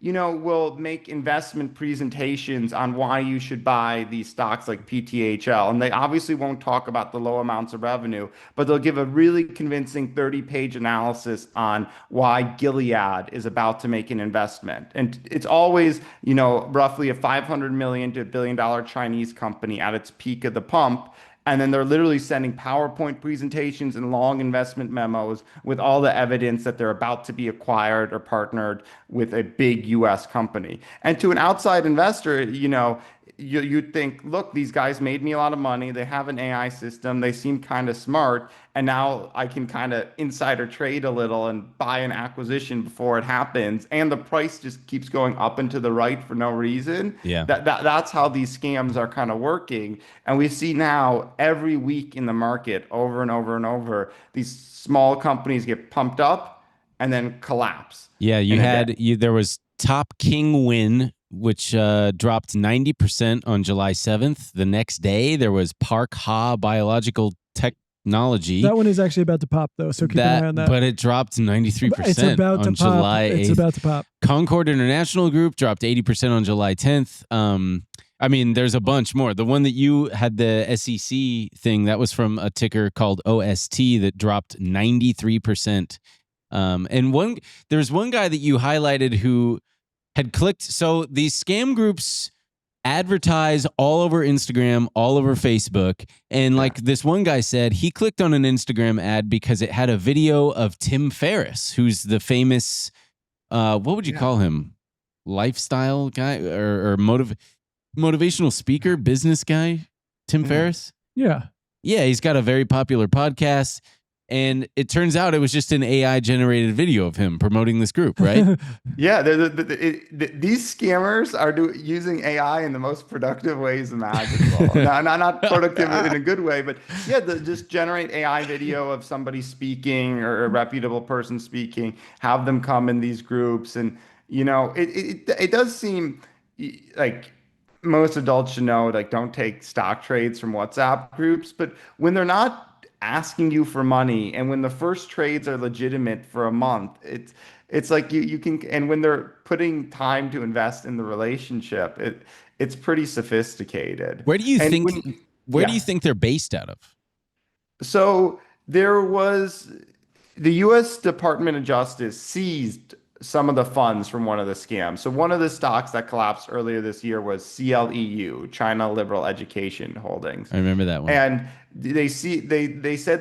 will make investment presentations on why you should buy these stocks like PTHL. And they obviously won't talk about the low amounts of revenue, but they'll give a really convincing 30-page analysis on why Gilead is about to make an investment. And it's always, roughly a 500 million to $1 billion Chinese company at its peak of the pump. And then they're literally sending PowerPoint presentations and long investment memos with all the evidence that they're about to be acquired or partnered with a big US company. And to an outside investor, you'd think, look, these guys made me a lot of money. They have an AI system. They seem kind of smart. And now I can kind of insider trade a little and buy an acquisition before it happens. And the price just keeps going up and to the right for no reason. Yeah. That's how these scams are kind of working. And we see now every week in the market over and over and over, these small companies get pumped up and then collapse. Yeah, there was Top King Win, which dropped 90% on July 7th. The next day, there was Park Ha Biological Technology. That one is actually about to pop, though, so keep an eye on that. But it dropped 93% it's about on to July 8th. It's about to pop. Concord International Group dropped 80% on July 10th. There's a bunch more. The one that you had, the SEC thing, that was from a ticker called OST that dropped 93%. And there's one guy that you highlighted who had clicked. So these scam groups advertise all over Instagram, all over Facebook. And like this one guy said, he clicked on an Instagram ad because it had a video of Tim Ferriss, who's the famous, what would you call him? Lifestyle guy or motivational speaker, business guy, Tim Ferriss? Yeah. Yeah, he's got a very popular podcast. And it turns out it was just an AI generated video of him promoting this group, right? Yeah, these scammers are using AI in the most productive ways imaginable. not productive in a good way, but yeah, just generate AI video of somebody speaking or a reputable person speaking, have them come in these groups. And, it does seem like most adults should know, like, don't take stock trades from WhatsApp groups. But when they're not asking you for money and when the first trades are legitimate for a month, it's like you can, and when they're putting time to invest in the relationship, it's pretty sophisticated. Where do you think they're based out of? So there was the US Department of Justice seized some of the funds from one of the scams. So one of the stocks that collapsed earlier this year was CLEU, China Liberal Education Holdings. I remember that one. And they said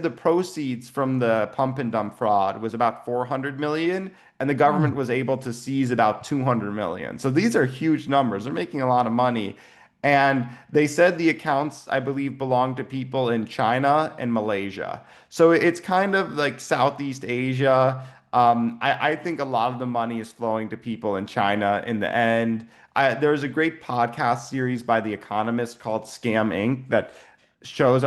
the proceeds from the pump and dump fraud was about 400 million, and the government was able to seize about 200 million. So these are huge numbers. They're making a lot of money. And they said the accounts, I believe, belong to people in China and Malaysia. So it's kind of like Southeast Asia. I think a lot of the money is flowing to people in China in the end. There's a great podcast series by The Economist called Scam Inc. that shows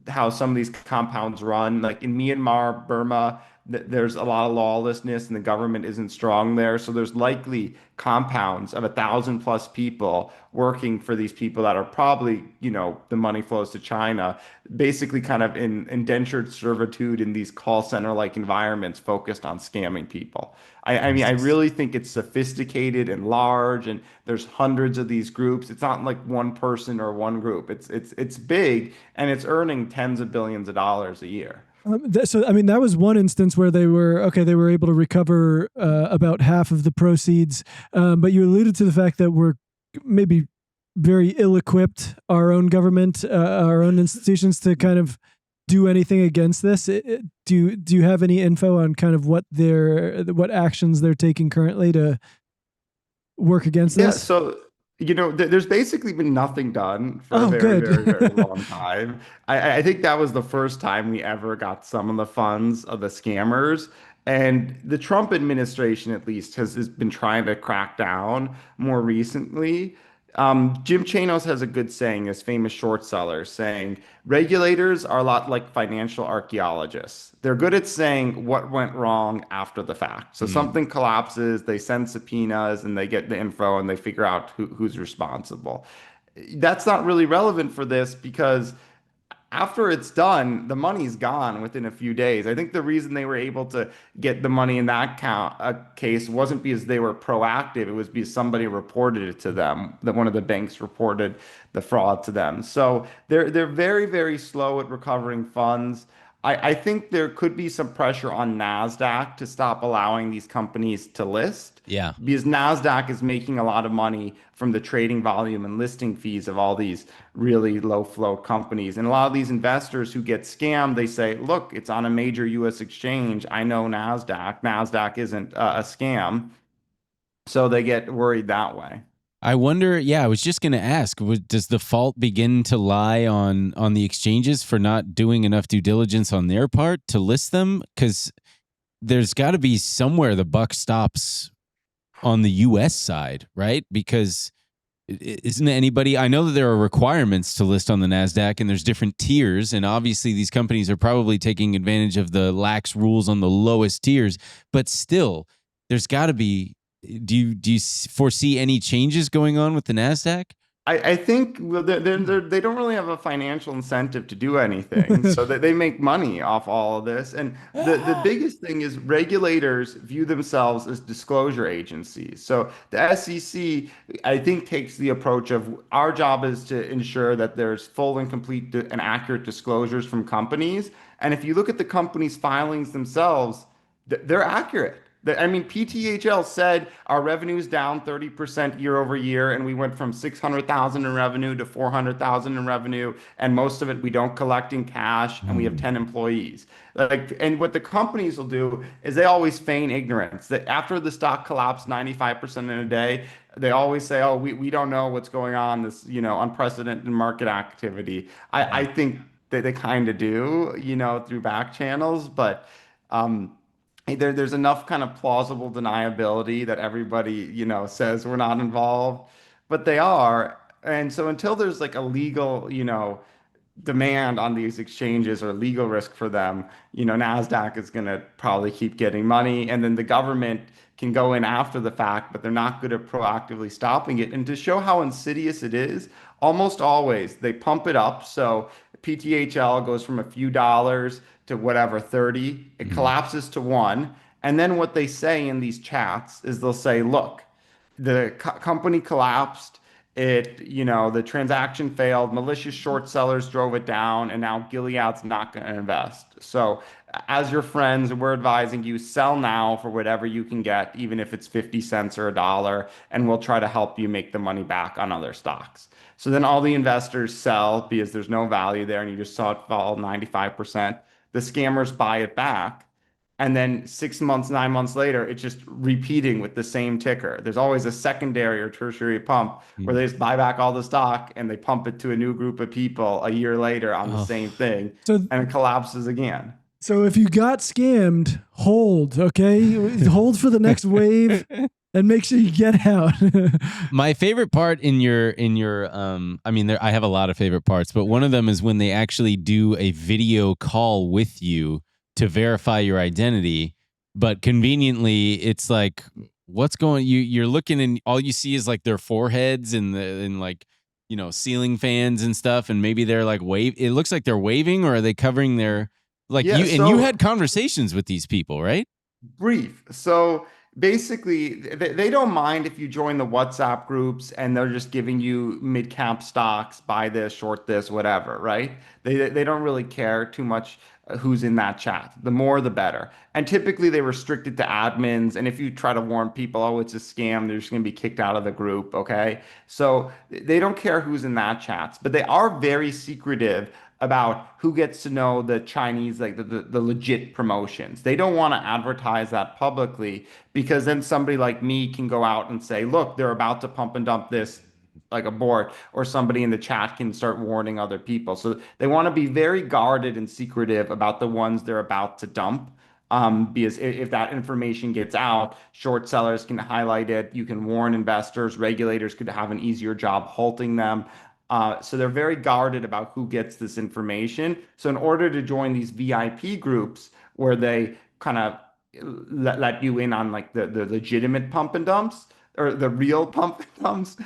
how some of these compounds run. Like in Myanmar, Burma, there's a lot of lawlessness and the government isn't strong there. So there's likely compounds of 1,000+ people working for these people that are probably, the money flows to China, basically kind of in indentured servitude in these call center-like environments focused on scamming people. I mean, I really think it's sophisticated and large, and there's hundreds of these groups. It's not like one person or one group. It's big, and it's earning tens of billions of dollars a year. That was one instance where they were able to recover about half of the proceeds. But you alluded to the fact that we're maybe very ill-equipped, our own government, our own institutions, to kind of do anything against this. Do you have any info on kind of what actions they're taking currently to work against this? Yeah, so there's basically been nothing done for a very, very, very long time. I think that was the first time we ever got some of the funds of the scammers. And the Trump administration, at least, has been trying to crack down more recently. Jim Chanos has a good saying, this famous short seller, saying, regulators are a lot like financial archaeologists. They're good at saying what went wrong after the fact. So something collapses, they send subpoenas, and they get the info, and they figure out who's responsible. That's not really relevant for this because after it's done, the money's gone within a few days. I think the reason they were able to get the money in that case wasn't because they were proactive. It was because somebody reported it to them, that one of the banks reported the fraud to them. So they're very, very slow at recovering funds. I think there could be some pressure on Nasdaq to stop allowing these companies to list Yeah. because Nasdaq is making a lot of money from the trading volume and listing fees of all these really low float companies. And a lot of these investors who get scammed, they say, look, it's on a major US exchange. I know Nasdaq. Nasdaq isn't a scam. So they get worried that way. I wonder, yeah, I was just going to ask, does the fault begin to lie on the exchanges for not doing enough due diligence on their part to list them? Because there's got to be somewhere the buck stops on the US side, right? Because isn't anybody, I know that there are requirements to list on the NASDAQ and there's different tiers. And obviously these companies are probably taking advantage of the lax rules on the lowest tiers, but still there's got to be, do you foresee any changes going on with the NASDAQ? I think well, they don't really have a financial incentive to do anything. So they make money off all of this. And the biggest thing is regulators view themselves as disclosure agencies. So the SEC, I think, takes the approach of our job is to ensure that there's full and complete and accurate disclosures from companies. And if you look at the companies' filings themselves, they're accurate. I mean, PTHL said our revenue is down 30% year over year, and we went from 600,000 in revenue to 400,000 in revenue, and most of it we don't collect in cash, and we have 10 employees. Like, and what the companies will do is they always feign ignorance. That after the stock collapsed 95% in a day, they always say, "Oh, we don't know what's going on. This, unprecedented market activity." I think that they kind of do, through back channels, but. There's enough kind of plausible deniability that everybody, says we're not involved, but they are. And so until there's like a legal, demand on these exchanges or legal risk for them, Nasdaq is going to probably keep getting money, and then the government can go in after the fact, but they're not good at proactively stopping it. And to show how insidious it is, almost always they pump it up. So PTHL goes from a few dollars to whatever 30, it collapses to 1. And then what they say in these chats is they'll say, look, the company collapsed. The transaction failed. Malicious short sellers drove it down, and now Gilead's not going to invest. So, as your friends, we're advising you sell now for whatever you can get, even if it's 50 cents or a dollar, and we'll try to help you make the money back on other stocks. So then all the investors sell because there's no value there, and you just saw it fall 95%. The scammers buy it back. And then 6 months, 9 months later, it's just repeating with the same ticker. There's always a secondary or tertiary pump where they just buy back all the stock and they pump it to a new group of people a year later on the same thing, and it collapses again. So if you got scammed, hold, okay? Hold for the next wave and make sure you get out. My favorite part in your I have a lot of favorite parts, but one of them is when they actually do a video call with you to verify your identity, but conveniently it's like, what's going, you're looking and all you see is like their foreheads and like, ceiling fans and stuff, and maybe they're like it looks like they're waving, or are they covering their, like, Yeah, and you had conversations with these people, right? Brief. So basically, they don't mind if you join the WhatsApp groups and they're just giving you mid-cap stocks, buy this, short this, whatever, right? They don't really care too much who's in that chat. The more, the better. And typically they restrict it to admins. And if you try to warn people, oh, it's a scam, they're just going to be kicked out of the group, okay? So they don't care who's in that chats, but they are very secretive about who gets to know the Chinese, like the legit promotions. They don't want to advertise that publicly because then somebody like me can go out and say, look, they're about to pump and dump this, like a board, or somebody in the chat can start warning other people. So they want to be very guarded and secretive about the ones they're about to dump. Because if that information gets out, short sellers can highlight it. You can warn investors. Regulators could have an easier job halting them. So they're very guarded about who gets this information. So in order to join these VIP groups where they kind of let you in on like the legitimate pump and dumps, or the real pump and dumps,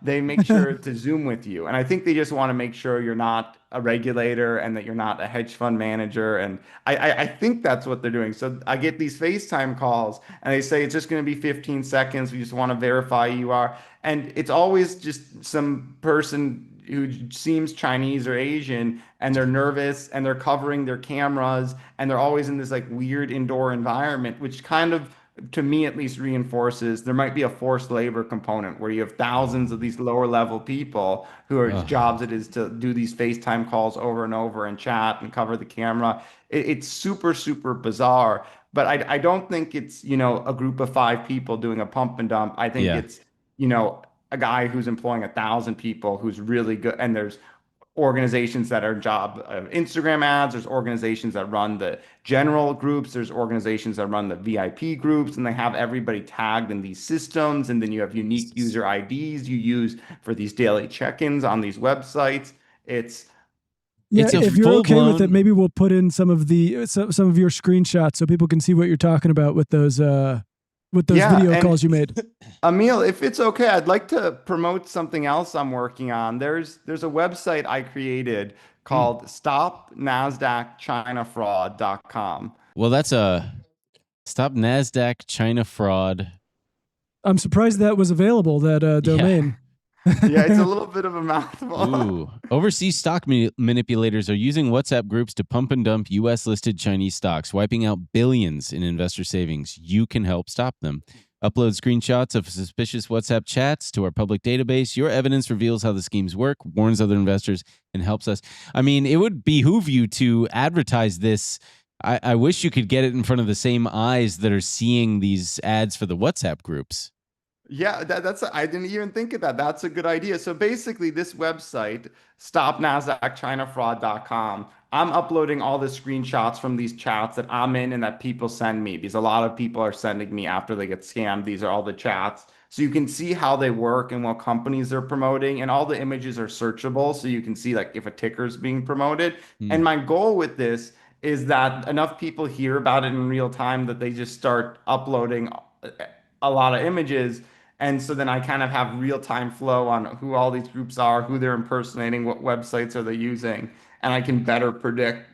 they make sure to Zoom with you. And I think they just want to make sure you're not a regulator and that you're not a hedge fund manager. And I think that's what they're doing. So I get these FaceTime calls and they say it's just going to be 15 seconds. We just want to verify who you are. And it's always just some person who seems Chinese or Asian, and they're nervous and they're covering their cameras and they're always in this like weird indoor environment, which kind of, to me at least, reinforces there might be a forced labor component where you have thousands of these lower level people whose jobs it is to do these FaceTime calls over and over and chat and cover the camera. It's super, super bizarre. But I don't think it's, a group of 5 people doing a pump and dump. I think it's, a guy who's employing 1,000 people who's really good. And there's organizations that are job of Instagram ads. There's organizations that run the general groups. There's organizations that run the VIP groups, and they have everybody tagged in these systems. And then you have unique user IDs you use for these daily check-ins on these websites. It's if you're okay with it, maybe we'll put in some of your screenshots so people can see what you're talking about with those video calls you made. Emil, if it's okay, I'd like to promote something else I'm working on. There's a website I created called StopNasdaqChinaFraud.com. Well, that's a Stop Nasdaq China Fraud. I'm surprised that was available, that domain. Yeah, it's a little bit of a mouthful. Ooh. Overseas stock manipulators are using WhatsApp groups to pump and dump U.S.-listed Chinese stocks, wiping out billions in investor savings. You can help stop them. Upload screenshots of suspicious WhatsApp chats to our public database. Your evidence reveals how the schemes work, warns other investors, and helps us. I mean, it would behoove you to advertise this. I wish you could get it in front of the same eyes that are seeing these ads for the WhatsApp groups. Yeah, I didn't even think of that. That's a good idea. So basically, this website, StopNasdaqChinaFraud.com, I'm uploading all the screenshots from these chats that I'm in and that people send me, because a lot of people are sending me after they get scammed. These are all the chats. So you can see how they work and what companies they're promoting, and all the images are searchable. So you can see like if a ticker is being promoted. And my goal with this is that enough people hear about it in real time that they just start uploading a lot of images. And so then I kind of have real-time flow on who all these groups are, who they're impersonating, what websites are they using, and I can better predict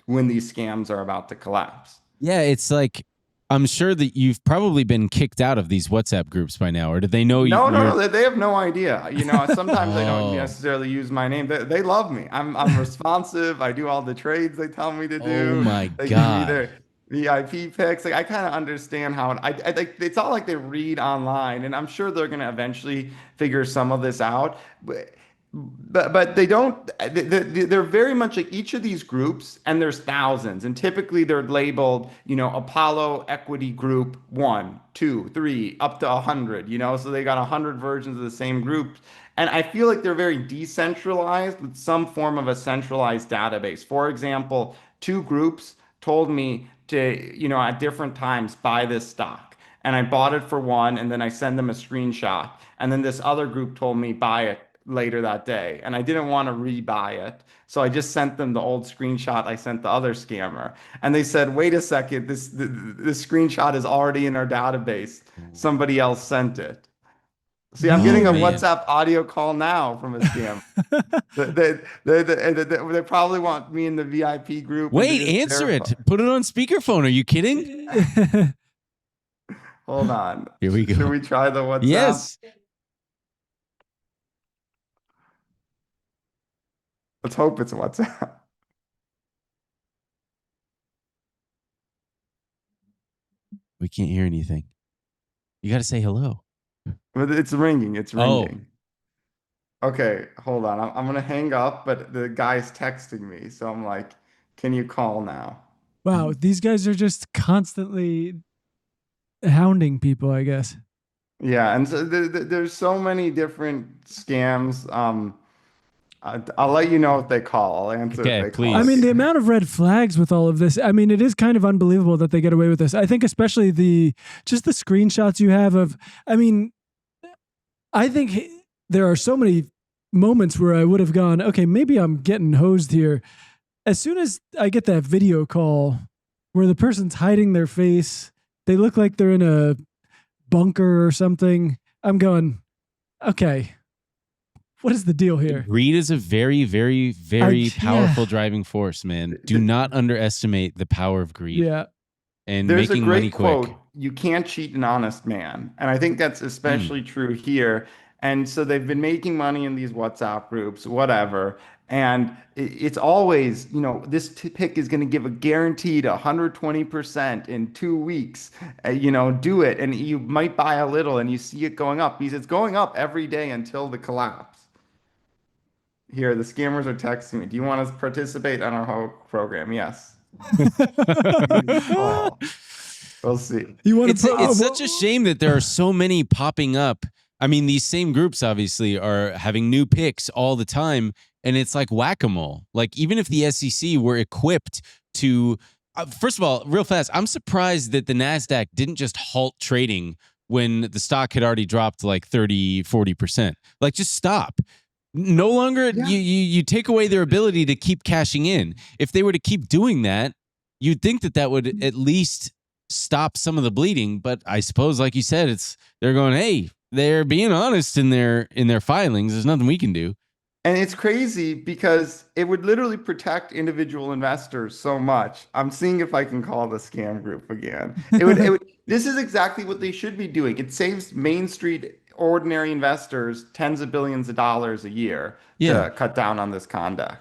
when these scams are about to collapse. Yeah, it's like, I'm sure that you've probably been kicked out of these WhatsApp groups by now, or do they know you? No, they have no idea. Sometimes they don't necessarily use my name. They love me. I'm responsive. I do all the trades they tell me to do. Oh my God. God. Give me their VIP picks. Like, I kind of understand how I think it's all like they read online, and I'm sure they're going to eventually figure some of this out. But they don't. They're very much like each of these groups, and there's thousands, and typically they're labeled, Apollo Equity Group 1, 2, 3, up to 100. So they got 100 versions of the same group. And I feel like they're very decentralized with some form of a centralized database. For example, 2 groups told me to, at different times, buy this stock. And I bought it for one, and then I send them a screenshot. And then this other group told me buy it later that day. And I didn't want to rebuy it. So I just sent them the old screenshot I sent the other scammer. And they said, wait a second, this screenshot is already in our database. Somebody else sent it. See, I'm getting a WhatsApp audio call now from a scam. They probably want me in the VIP group. Wait, answer it. Put it on speakerphone. Are you kidding? Hold on. Here we go. Should we try the WhatsApp? Yes. Let's hope it's WhatsApp. We can't hear anything. You got to say hello. But it's ringing. It's ringing. Oh. Okay, hold on. I'm going to hang up, but the guy's texting me. So I'm like, can you call now? Wow, these guys are just constantly hounding people, I guess. Yeah, and so there's so many different scams. I'll let you know if they call. I'll answer if they please. call. I mean, the amount of red flags with all of this, I mean, it is kind of unbelievable that they get away with this. I think especially just the screenshots you have of, I think there are so many moments where I would have gone, okay, maybe I'm getting hosed here. As soon as I get that video call where the person's hiding their face, they look like they're in a bunker or something. I'm going, okay, what is the deal here? Greed is a very, very, very powerful driving force, man. Do not underestimate the power of greed. Yeah. And there's making a great money quote, quick. You can't cheat an honest man. And I think that's especially true here. And so they've been making money in these WhatsApp groups, whatever. And it's always, this pick is going to give a guaranteed 120% in 2 weeks. Do it. And you might buy a little and you see it going up because it's going up every day until the collapse. Here, the scammers are texting me. Do you want to participate on our whole program? Yes. Oh, we'll see. It's such a shame that there are so many popping up. I mean, these same groups obviously are having new picks all the time, and it's like whack-a-mole. Like, even if the SEC were equipped to, first of all, real fast, I'm surprised that the Nasdaq didn't just halt trading when the stock had already dropped like 30, 40%. Like, just stop. No longer, you take away their ability to keep cashing in. If they were to keep doing that, you'd think that would at least stop some of the bleeding. But I suppose, like you said, they're going, hey, they're being honest in their filings. There's nothing we can do. And it's crazy because it would literally protect individual investors so much. I'm seeing if I can call the scam group again. It would. This is exactly what they should be doing. It saves Main Street ordinary investors tens of billions of dollars a year to cut down on this conduct.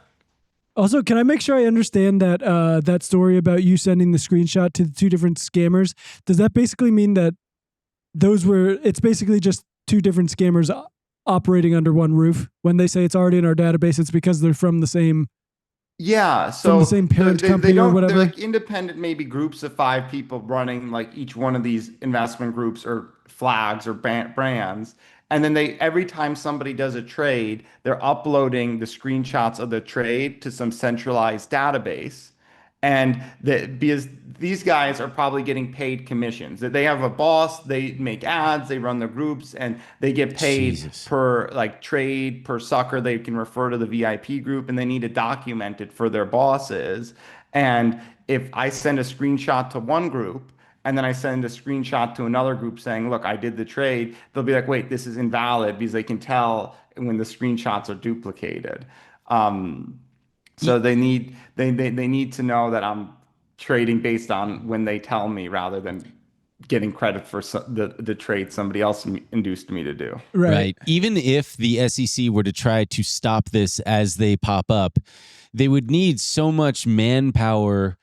Also, can I make sure I understand that that story about you sending the screenshot to the two different scammers? Does that basically mean that it's basically just two different scammers operating under one roof? When they say it's already in our database, it's because they're from the same so from the same parent company or whatever. They're like independent, maybe groups of 5 people running like each one of these investment groups or flags or brands. And then every time somebody does a trade, they're uploading the screenshots of the trade to some centralized database. And because these guys are probably getting paid commissions. That they have a boss, they make ads, they run the groups, and they get paid per like trade, per sucker. They can refer to the VIP group, and they need to document it for their bosses. And if I send a screenshot to one group, and then I send a screenshot to another group saying, look, I did the trade, they'll be like, wait, this is invalid, because they can tell when the screenshots are duplicated. So they need to know that I'm trading based on when they tell me, rather than getting credit for the trade somebody else induced me to do. Right. Even if the SEC were to try to stop this as they pop up, they would need so much manpower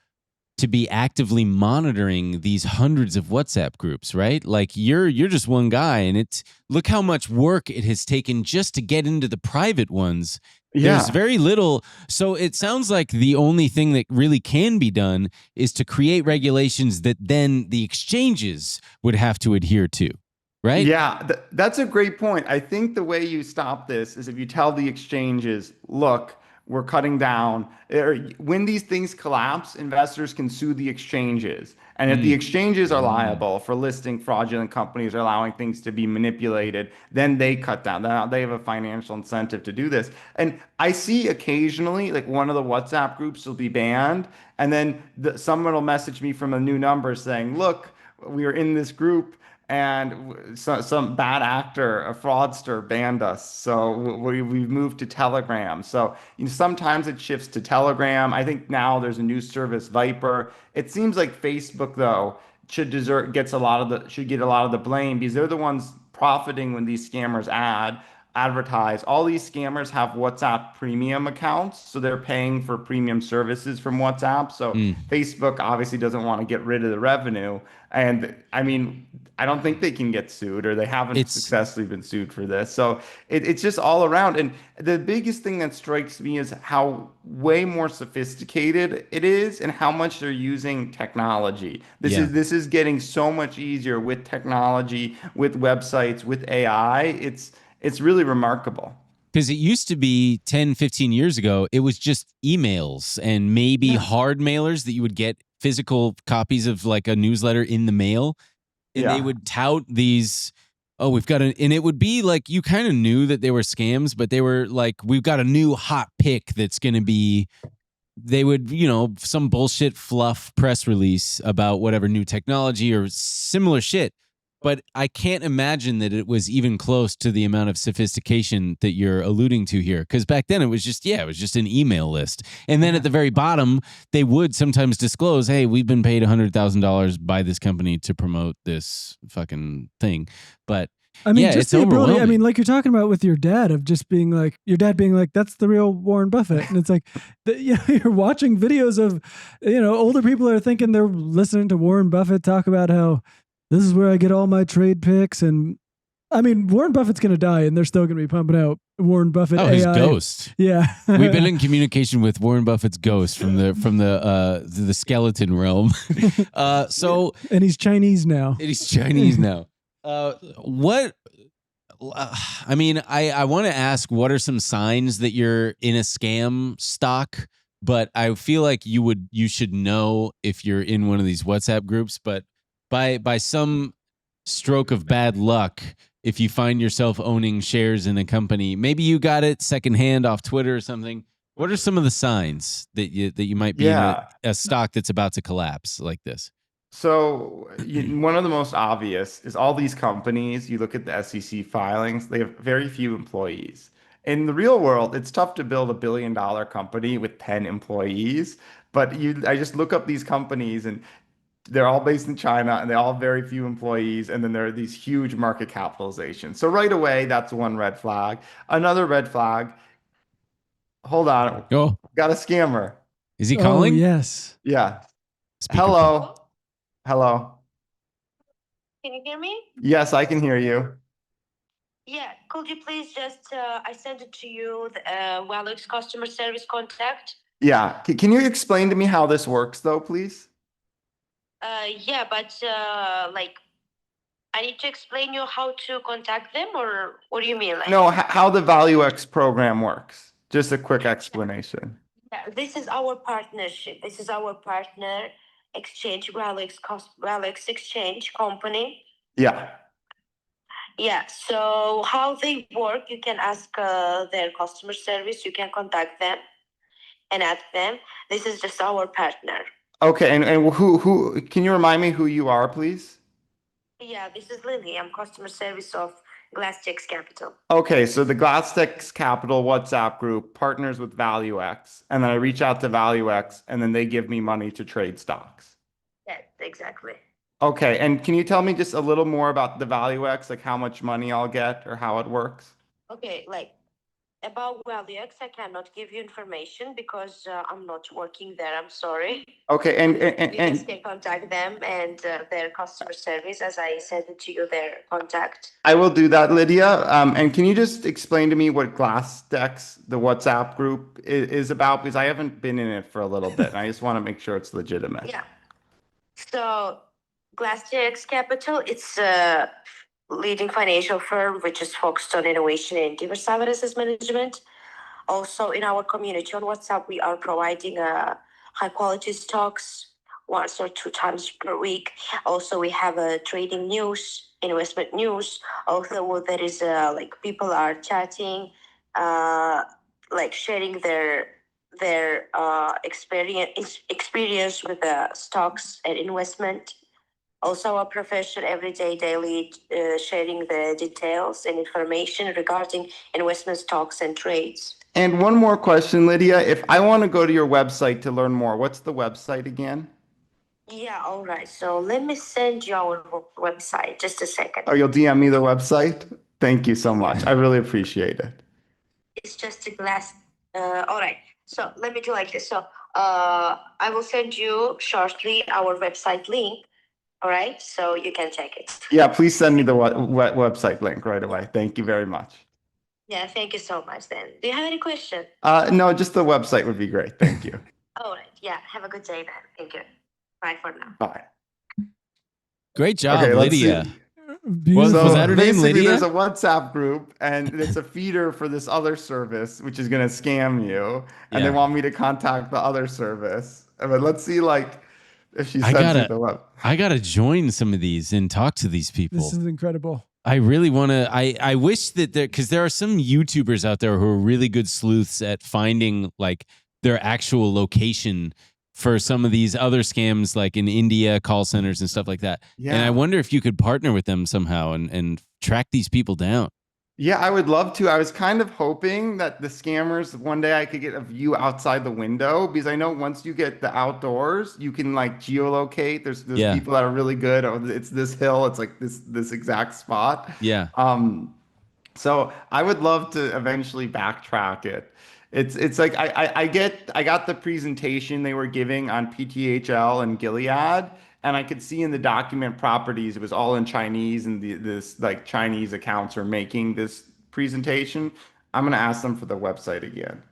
to be actively monitoring these hundreds of WhatsApp groups, right? Like you're just one guy, and look how much work it has taken just to get into the private ones. There's very little. So it sounds like the only thing that really can be done is to create regulations that then the exchanges would have to adhere to, right? Yeah, that's a great point. I think the way you stop this is if you tell the exchanges, look, we're cutting down. When these things collapse, investors can sue the exchanges. And if the exchanges are liable for listing fraudulent companies or allowing things to be manipulated, then they cut down. They have a financial incentive to do this. And I see occasionally, like one of the WhatsApp groups will be banned, and then someone will message me from a new number saying, look, we are in this group, and some bad actor, a fraudster, banned us. So we've moved to Telegram. So sometimes it shifts to Telegram. I think now there's a new service, Viper. It seems like Facebook, though, should get a lot of the blame, because they're the ones profiting when these scammers advertise. All these scammers have WhatsApp premium accounts, so they're paying for premium services from WhatsApp. So Facebook obviously doesn't want to get rid of the revenue. And I mean, I don't think they can get sued, or they haven't successfully been sued for this. So it's just all around. And the biggest thing that strikes me is how way more sophisticated it is, and how much they're using technology. This is getting so much easier with technology, with websites, with AI. It's really remarkable. Because it used to be 10, 15 years ago, it was just emails and maybe hard mailers that you would get physical copies of, like a newsletter in the mail. And they would tout these, and it would be like, you kind of knew that they were scams, but they were like, we've got a new hot pick that's going to be, they would, some bullshit fluff press release about whatever new technology or similar shit. but I can't imagine that it was even close to the amount of sophistication that you're alluding to here. Because back then it was just an email list. And then at the very bottom, they would sometimes disclose, hey, we've been paid $100,000 by this company to promote this fucking thing. But I mean, just it's the ability. I mean, overwhelming. like you're talking about with your dad of just being like, your dad being like, that's the real Warren Buffett. And it's like, you're watching videos of, older people are thinking they're listening to Warren Buffett talk about how this is where I get all my trade picks. And I mean, Warren Buffett's going to die and they're still going to be pumping out Warren Buffett AI. His ghost. Yeah. We've been in communication with Warren Buffett's ghost from the skeleton realm. And he's Chinese now. What? I mean, I want to ask, what are some signs that you're in a scam stock? But I feel like you should know if you're in one of these WhatsApp groups. But by some stroke of bad luck, if you find yourself owning shares in a company, maybe you got it secondhand off Twitter or something. What are some of the signs that you might be in a stock that's about to collapse like this? So one of the most obvious is all these companies, you look at the SEC filings, they have very few employees. In the real world, it's tough to build $1 billion company with 10 employees, but I just look up these companies and they're all based in China and they all have very few employees, and then there are these huge market capitalizations. So right away, that's one red flag. Another red flag, hold on, got a scammer. Is he calling? Oh, yes. Yeah. Speakerphone. Hello. Can you hear me? Yes, I can hear you. Yeah, could you please just, I sent it to you, the Valux customer service contact. Yeah, can you explain to me how this works though, please? Yeah, but like, I need to explain you how to contact them, or what do you mean? Like, No, how the ValueX program works. Just a quick explanation. yeah, this is our partnership. This is our partner exchange, Valux exchange company. Yeah. Yeah, so how they work, you can ask their customer service, you can contact them and ask them. This is just our partner. Okay, and who can you remind me who you are, please? Yeah, this is Lily. I'm customer service of GlassTex Capital. Okay, so the GlassTex Capital WhatsApp group partners with ValueX, and then I reach out to ValueX, and then they give me money to trade stocks. Yeah, exactly. Okay, and can you tell me just a little more about the ValueX, like how much money I'll get or how it works? Okay, like about ValueX, I cannot give you information because I'm not working there. I'm sorry. Okay, you just can contact them and their customer service, as I sent it to you, their contact. I will do that, Lydia. And can you just explain to me what GlassTex, the WhatsApp group, is about? Because I haven't been in it for a little bit, and I just want to make sure it's legitimate. Yeah. So GlassTex Capital, it's a leading financial firm which is focused on innovation and diversified assets management. Also, in our community on WhatsApp, we are providing high quality stocks 1 or 2 times per week. Also, we have trading news, investment news. Also, there is like people are chatting, like sharing their experience with the stocks and investment. Also, our profession everyday, daily sharing the details and information regarding investment stocks and trades. And one more question, Lydia. If I want to go to your website to learn more, what's the website again? Yeah, all right. So let me send you our website. Just a second. Oh, you'll DM me the website? Thank you so much. I really appreciate it. It's just a glass. All right. So let me do like this. So I will send you shortly our website link. All right. So you can check it. Yeah, please send me the website link right away. Thank you very much. Yeah, thank you so much then. Do you have any question? No, just the website would be great. Thank you. All right. Yeah. Have a good day then. Thank you. Bye for now. Bye. Great job, Okay, let's Lydia. see. Was So that her name, basically, Lydia? there's a WhatsApp group, and it's a feeder for this other service, which is going to scam you, and they want me to contact the other service. But let's see, like, if she sends you the web. I gotta join some of these and talk to these people. This is incredible. I really want to. I wish that because there are some YouTubers out there who are really good sleuths at finding like their actual location for some of these other scams, like in India, call centers and stuff like that. Yeah. And I wonder if you could partner with them somehow and track these people down. Yeah, I would love to. I was kind of hoping that the scammers one day I could get a view outside the window, because I know once you get the outdoors, you can like geolocate. There's people that are really good. Oh, it's this hill. It's like this exact spot. Yeah. So I would love to eventually backtrack it. It's like I got the presentation they were giving on PTHL and Gilead, and I could see in the document properties it was all in Chinese, and this like Chinese accounts are making this presentation. I'm gonna ask them for the website again.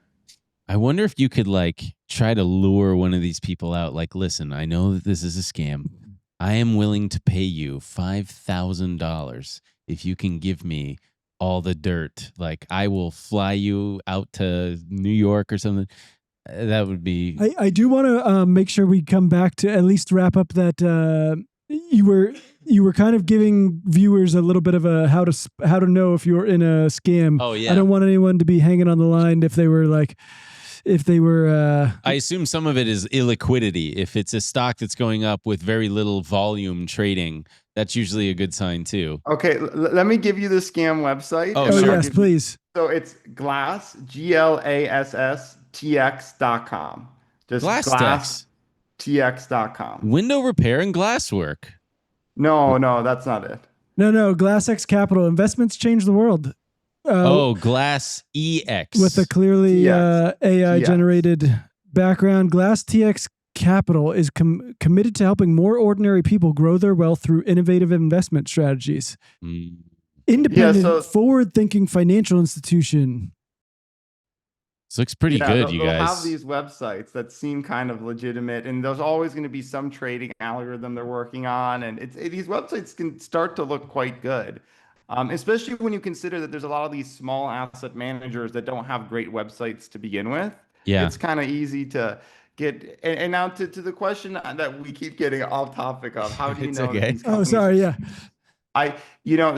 I wonder if you could like try to lure one of these people out. Like, listen, I know that this is a scam. I am willing to pay you $5,000 if you can give me all the dirt. Like, I will fly you out to New York or something. That would be. I do want to make sure we come back to at least wrap up that you were kind of giving viewers a little bit of a how to know if you're in a scam. Oh yeah. I don't want anyone to be hanging on the line if they were. I assume some of it is illiquidity. If it's a stock that's going up with very little volume trading, that's usually a good sign too. Okay, let me give you the scam website. Oh, oh sure. yes, please. So it's glass, GLASSTX.com. Just GlassTX.com. Window repair and glasswork. No, that's not it. No, GlassX Capital. Investments change the world. Glass EX. With a clearly AI-generated background, Glass TX Capital is committed to helping more ordinary people grow their wealth through innovative investment strategies. Independent, forward-thinking financial institution. This looks pretty good, you guys. They'll have these websites that seem kind of legitimate, and there's always going to be some trading algorithm they're working on, and these websites can start to look quite good. Especially when you consider that there's a lot of these small asset managers that don't have great websites to begin with. Yeah. It's kind of easy to get. And now to the question that we keep getting off topic of, how do you know that these companies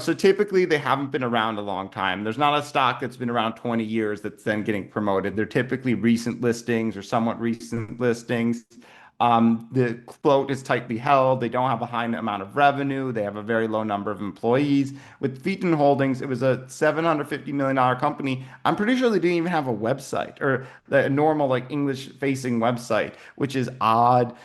so typically they haven't been around a long time. There's not a stock that's been around 20 years that's then getting promoted. They're typically recent listings or somewhat recent listings. The float is tightly held. They don't have a high amount of revenue. They have a very low number of employees. With Phaeton Holdings, it was a $750 million company. I'm pretty sure they didn't even have a website or a normal like English-facing website, which is odd.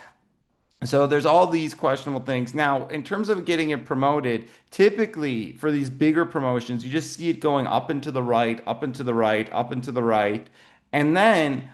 So there's all these questionable things. Now, in terms of getting it promoted, typically for these bigger promotions, you just see it going up and to the right, up and to the right, up and to the right. And then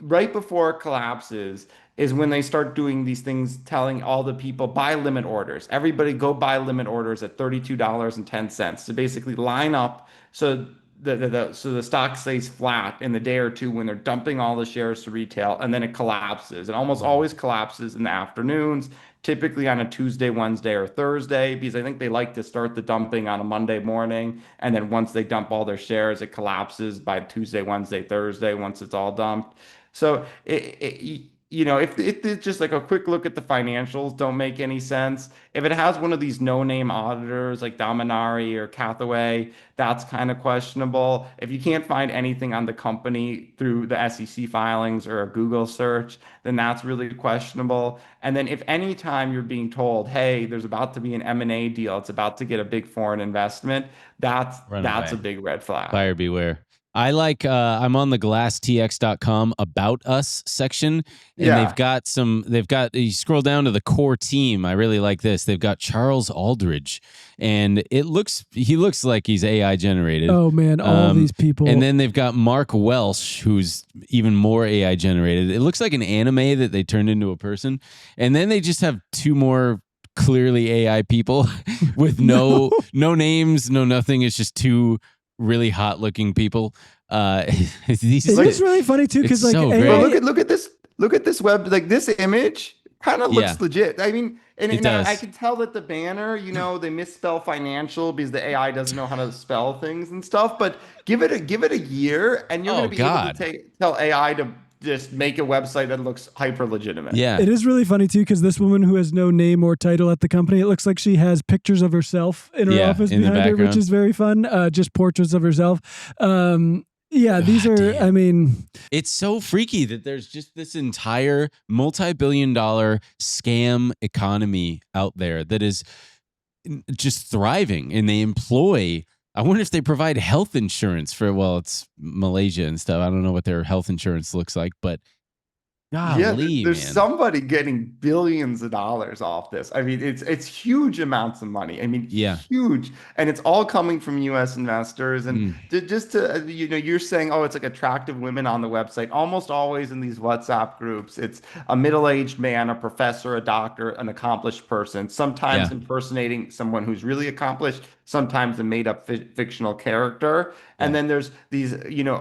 right before it collapses is when they start doing these things, telling all the people buy limit orders. Everybody go buy limit orders at $32.10 to basically line up so the stock stays flat in the day or two when they're dumping all the shares to retail, and then it collapses. It almost always collapses in the afternoons, typically on a Tuesday, Wednesday, or Thursday, because I think they like to start the dumping on a Monday morning, and then once they dump all their shares, it collapses by Tuesday, Wednesday, Thursday once it's all dumped. So if it's just like a quick look at the financials don't make any sense. If it has one of these no-name auditors like Dominari or Cathaway, that's kind of questionable. If you can't find anything on the company through the SEC filings or a Google search, then that's really questionable. And then if any time you're being told, hey, there's about to be an M&A deal, it's about to get a big foreign investment, that's a big red flag. Buyer beware. I like, I'm on the glasstx.com about us section, and you scroll down to the core team. I really like this. They've got Charles Aldridge, and he looks like he's AI generated. Oh man, all these people. And then they've got Mark Welsh, who's even more AI generated. It looks like an anime that they turned into a person. And then they just have two more clearly AI people with no names, no nothing. It's just two really hot looking people. It's really funny too, because like so look at this web, like this image kind of looks legit. I mean, and I can tell that the banner, they misspell financial because the AI doesn't know how to spell things and stuff. But give it a year, and you're going to be able to tell AI to just make a website that looks hyper legitimate. Yeah. It is really funny too, because this woman who has no name or title at the company, it looks like she has pictures of herself in her office behind her, which is very fun. Just portraits of herself. Yeah, these are, damn. I mean, it's so freaky that there's just this entire multi-billion-dollar scam economy out there that is just thriving, and they employ. I wonder if they provide health insurance for, well, it's Malaysia and stuff. I don't know what their health insurance looks like, but golly, there's man. somebody getting billions of dollars off this. I mean, it's huge amounts of money. I mean, Yeah. huge, and it's all coming from U.S. investors. And just to you're saying, oh, it's like attractive women on the website. Almost always in these WhatsApp groups, it's a middle-aged man, a professor, a doctor, an accomplished person. Sometimes impersonating someone who's really accomplished. Sometimes a made-up fictional character. And then there's these,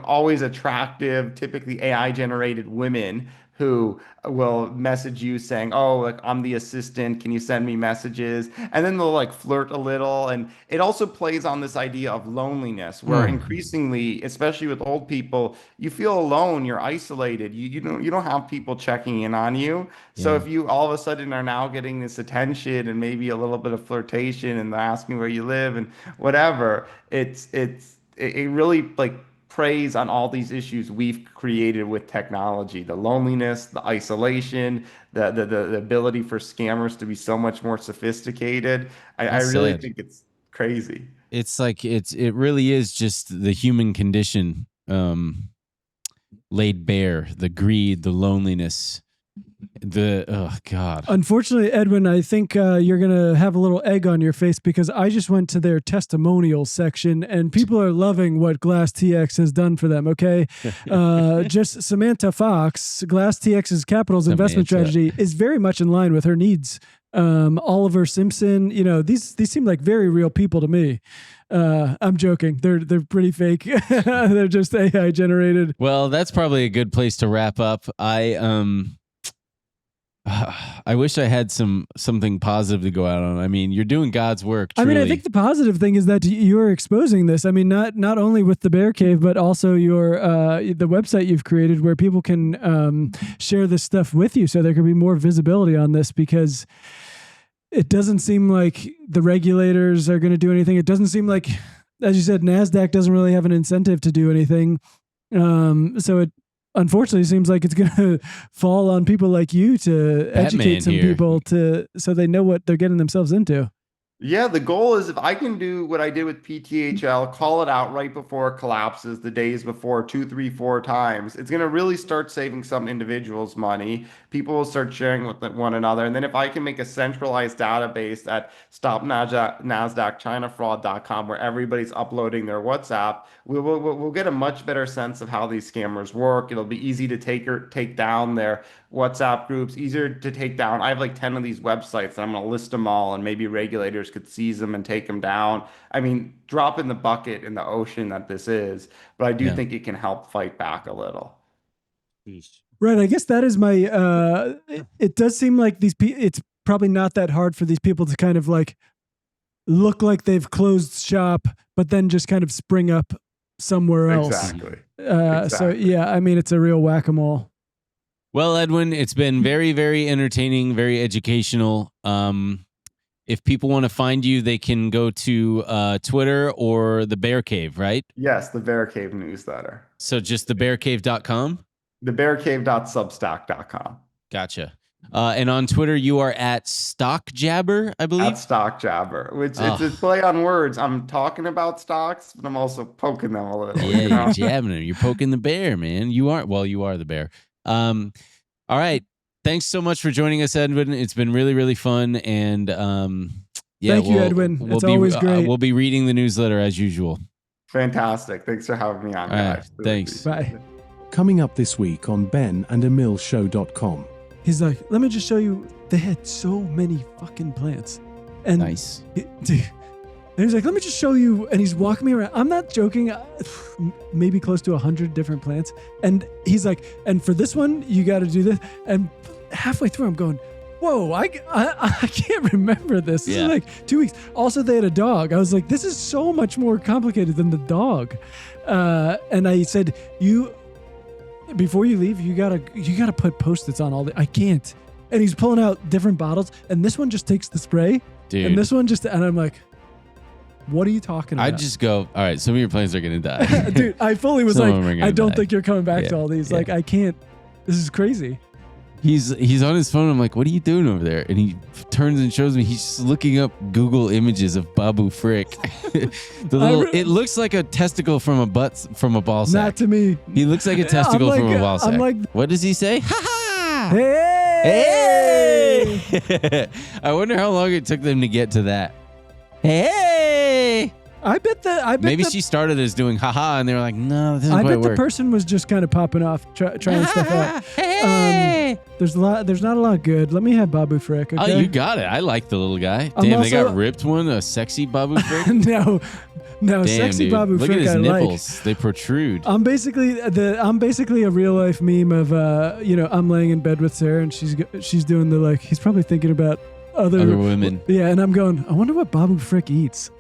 always attractive, typically AI-generated women who will message you saying, oh, like I'm the assistant, can you send me messages? And then they'll like flirt a little. And it also plays on this idea of loneliness, where increasingly, especially with old people, you feel alone, you're isolated, you don't have people checking in on you. So if you all of a sudden are now getting this attention and maybe a little bit of flirtation and they're asking where you live and whatever, it really like preys on all these issues we've created with technology: the loneliness, the isolation, the ability for scammers to be so much more sophisticated. I really think it's crazy. It's like it really is just the human condition laid bare: the greed, the loneliness, oh God. Unfortunately, Edwin, I think you're going to have a little egg on your face, because I just went to their testimonial section and people are loving what Glass TX has done for them. Okay. Just Samantha Fox, Glass TX's Capital's investment strategy is very much in line with her needs. Oliver Simpson, these seem like very real people to me. I'm joking. They're pretty fake. They're just AI generated. Well, that's probably a good place to wrap up. I wish I had something positive to go out on. I mean, you're doing God's work. Truly. I mean, I think the positive thing is that you're exposing this. I mean, not only with the Bear Cave, but also your the website you've created where people can share this stuff with you, so there can be more visibility on this, because it doesn't seem like the regulators are going to do anything. It doesn't seem like, as you said, Nasdaq doesn't really have an incentive to do anything. So it unfortunately seems like it's going to fall on people like you to educate some people so they know what they're getting themselves into. Yeah, the goal is, if I can do what I did with PTHL, call it out right before it collapses, the days before, 2, 3, 4 times, it's going to really start saving some individuals money. People will start sharing with one another. And then if I can make a centralized database at StopNasdaqChinaFraud.com, where everybody's uploading their WhatsApp, we'll get a much better sense of how these scammers work. It'll be easy to take down their WhatsApp groups, easier to take down. I have like 10 of these websites, and I'm going to list them all, and maybe regulators could seize them and take them down. I mean, drop in the bucket in the ocean that this is, but I do think it can help fight back a little. Right. I guess that is my, it does seem like it's probably not that hard for these people to kind of like look like they've closed shop, but then just kind of spring up somewhere else. Exactly. So yeah, I mean, it's a real whack-a-mole. Well, Edwin, it's been very, very entertaining, very educational. If people want to find you, they can go to Twitter or the Bear Cave, right? Yes, the Bear Cave newsletter. So just thebearcave.com? Thebearcave.substack.com. Gotcha. And on Twitter, you are at Stockjabber, I believe? At Stockjabber, which it's a play on words. I'm talking about stocks, but I'm also poking them a little. Yeah, you're jabbing them. You're poking the bear, man. You are the bear. All right. Thanks so much for joining us, Edwin. It's been really, really fun. And thank you, Edwin. It's always great. We'll be reading the newsletter as usual. Fantastic. Thanks for having me on, guys. Right, thanks. Bye. Coming up this week on benandemilshow.com. He's like, let me just show you. They had so many fucking plants. And nice. And he's like, let me just show you. And he's walking me around. I'm not joking. Maybe close to 100 different plants. And he's like, and for this one, you got to do this. And halfway through, I'm going, whoa, I can't remember this. This is like 2 weeks. Also, they had a dog. I was like, this is so much more complicated than the dog. And I said, before you leave, you gotta put Post-its on all the. I can't. And he's pulling out different bottles, and this one just takes the spray, dude. And this one and I'm like, What are you talking about? I'd just go, all right, some of your planes are going to die. Dude, I fully was Some like, of them are gonna I don't die. think you're coming back to Yeah, all these. yeah. Like, I can't. This is crazy. He's on his phone. I'm like, what are you doing over there? And he turns and shows me he's just looking up Google images of Babu Frick. It looks like a testicle from a ball sack. Not to me. He looks like a testicle I'm from like- a ball sack. I'm like- What does he say? Ha ha! Hey! Hey! I wonder how long it took them to get to that. Hey! I bet Maybe she started as doing haha, and they were like, no, this doesn't I quite bet the work. person was just kind of popping off, trying stuff out. Hey! There's not a lot good. Let me have Babu Frick. Okay? Oh, you got it. I like the little guy. I'm Damn, they also- got ripped one, a sexy Babu Frick. no, Damn, sexy dude. Babu Look Frick. at his I nipples. They protrude. like. I'm basically a real life meme of I'm laying in bed with Sarah and she's doing the like. He's probably thinking about other women. Yeah, and I'm going. I wonder what Babu Frick eats.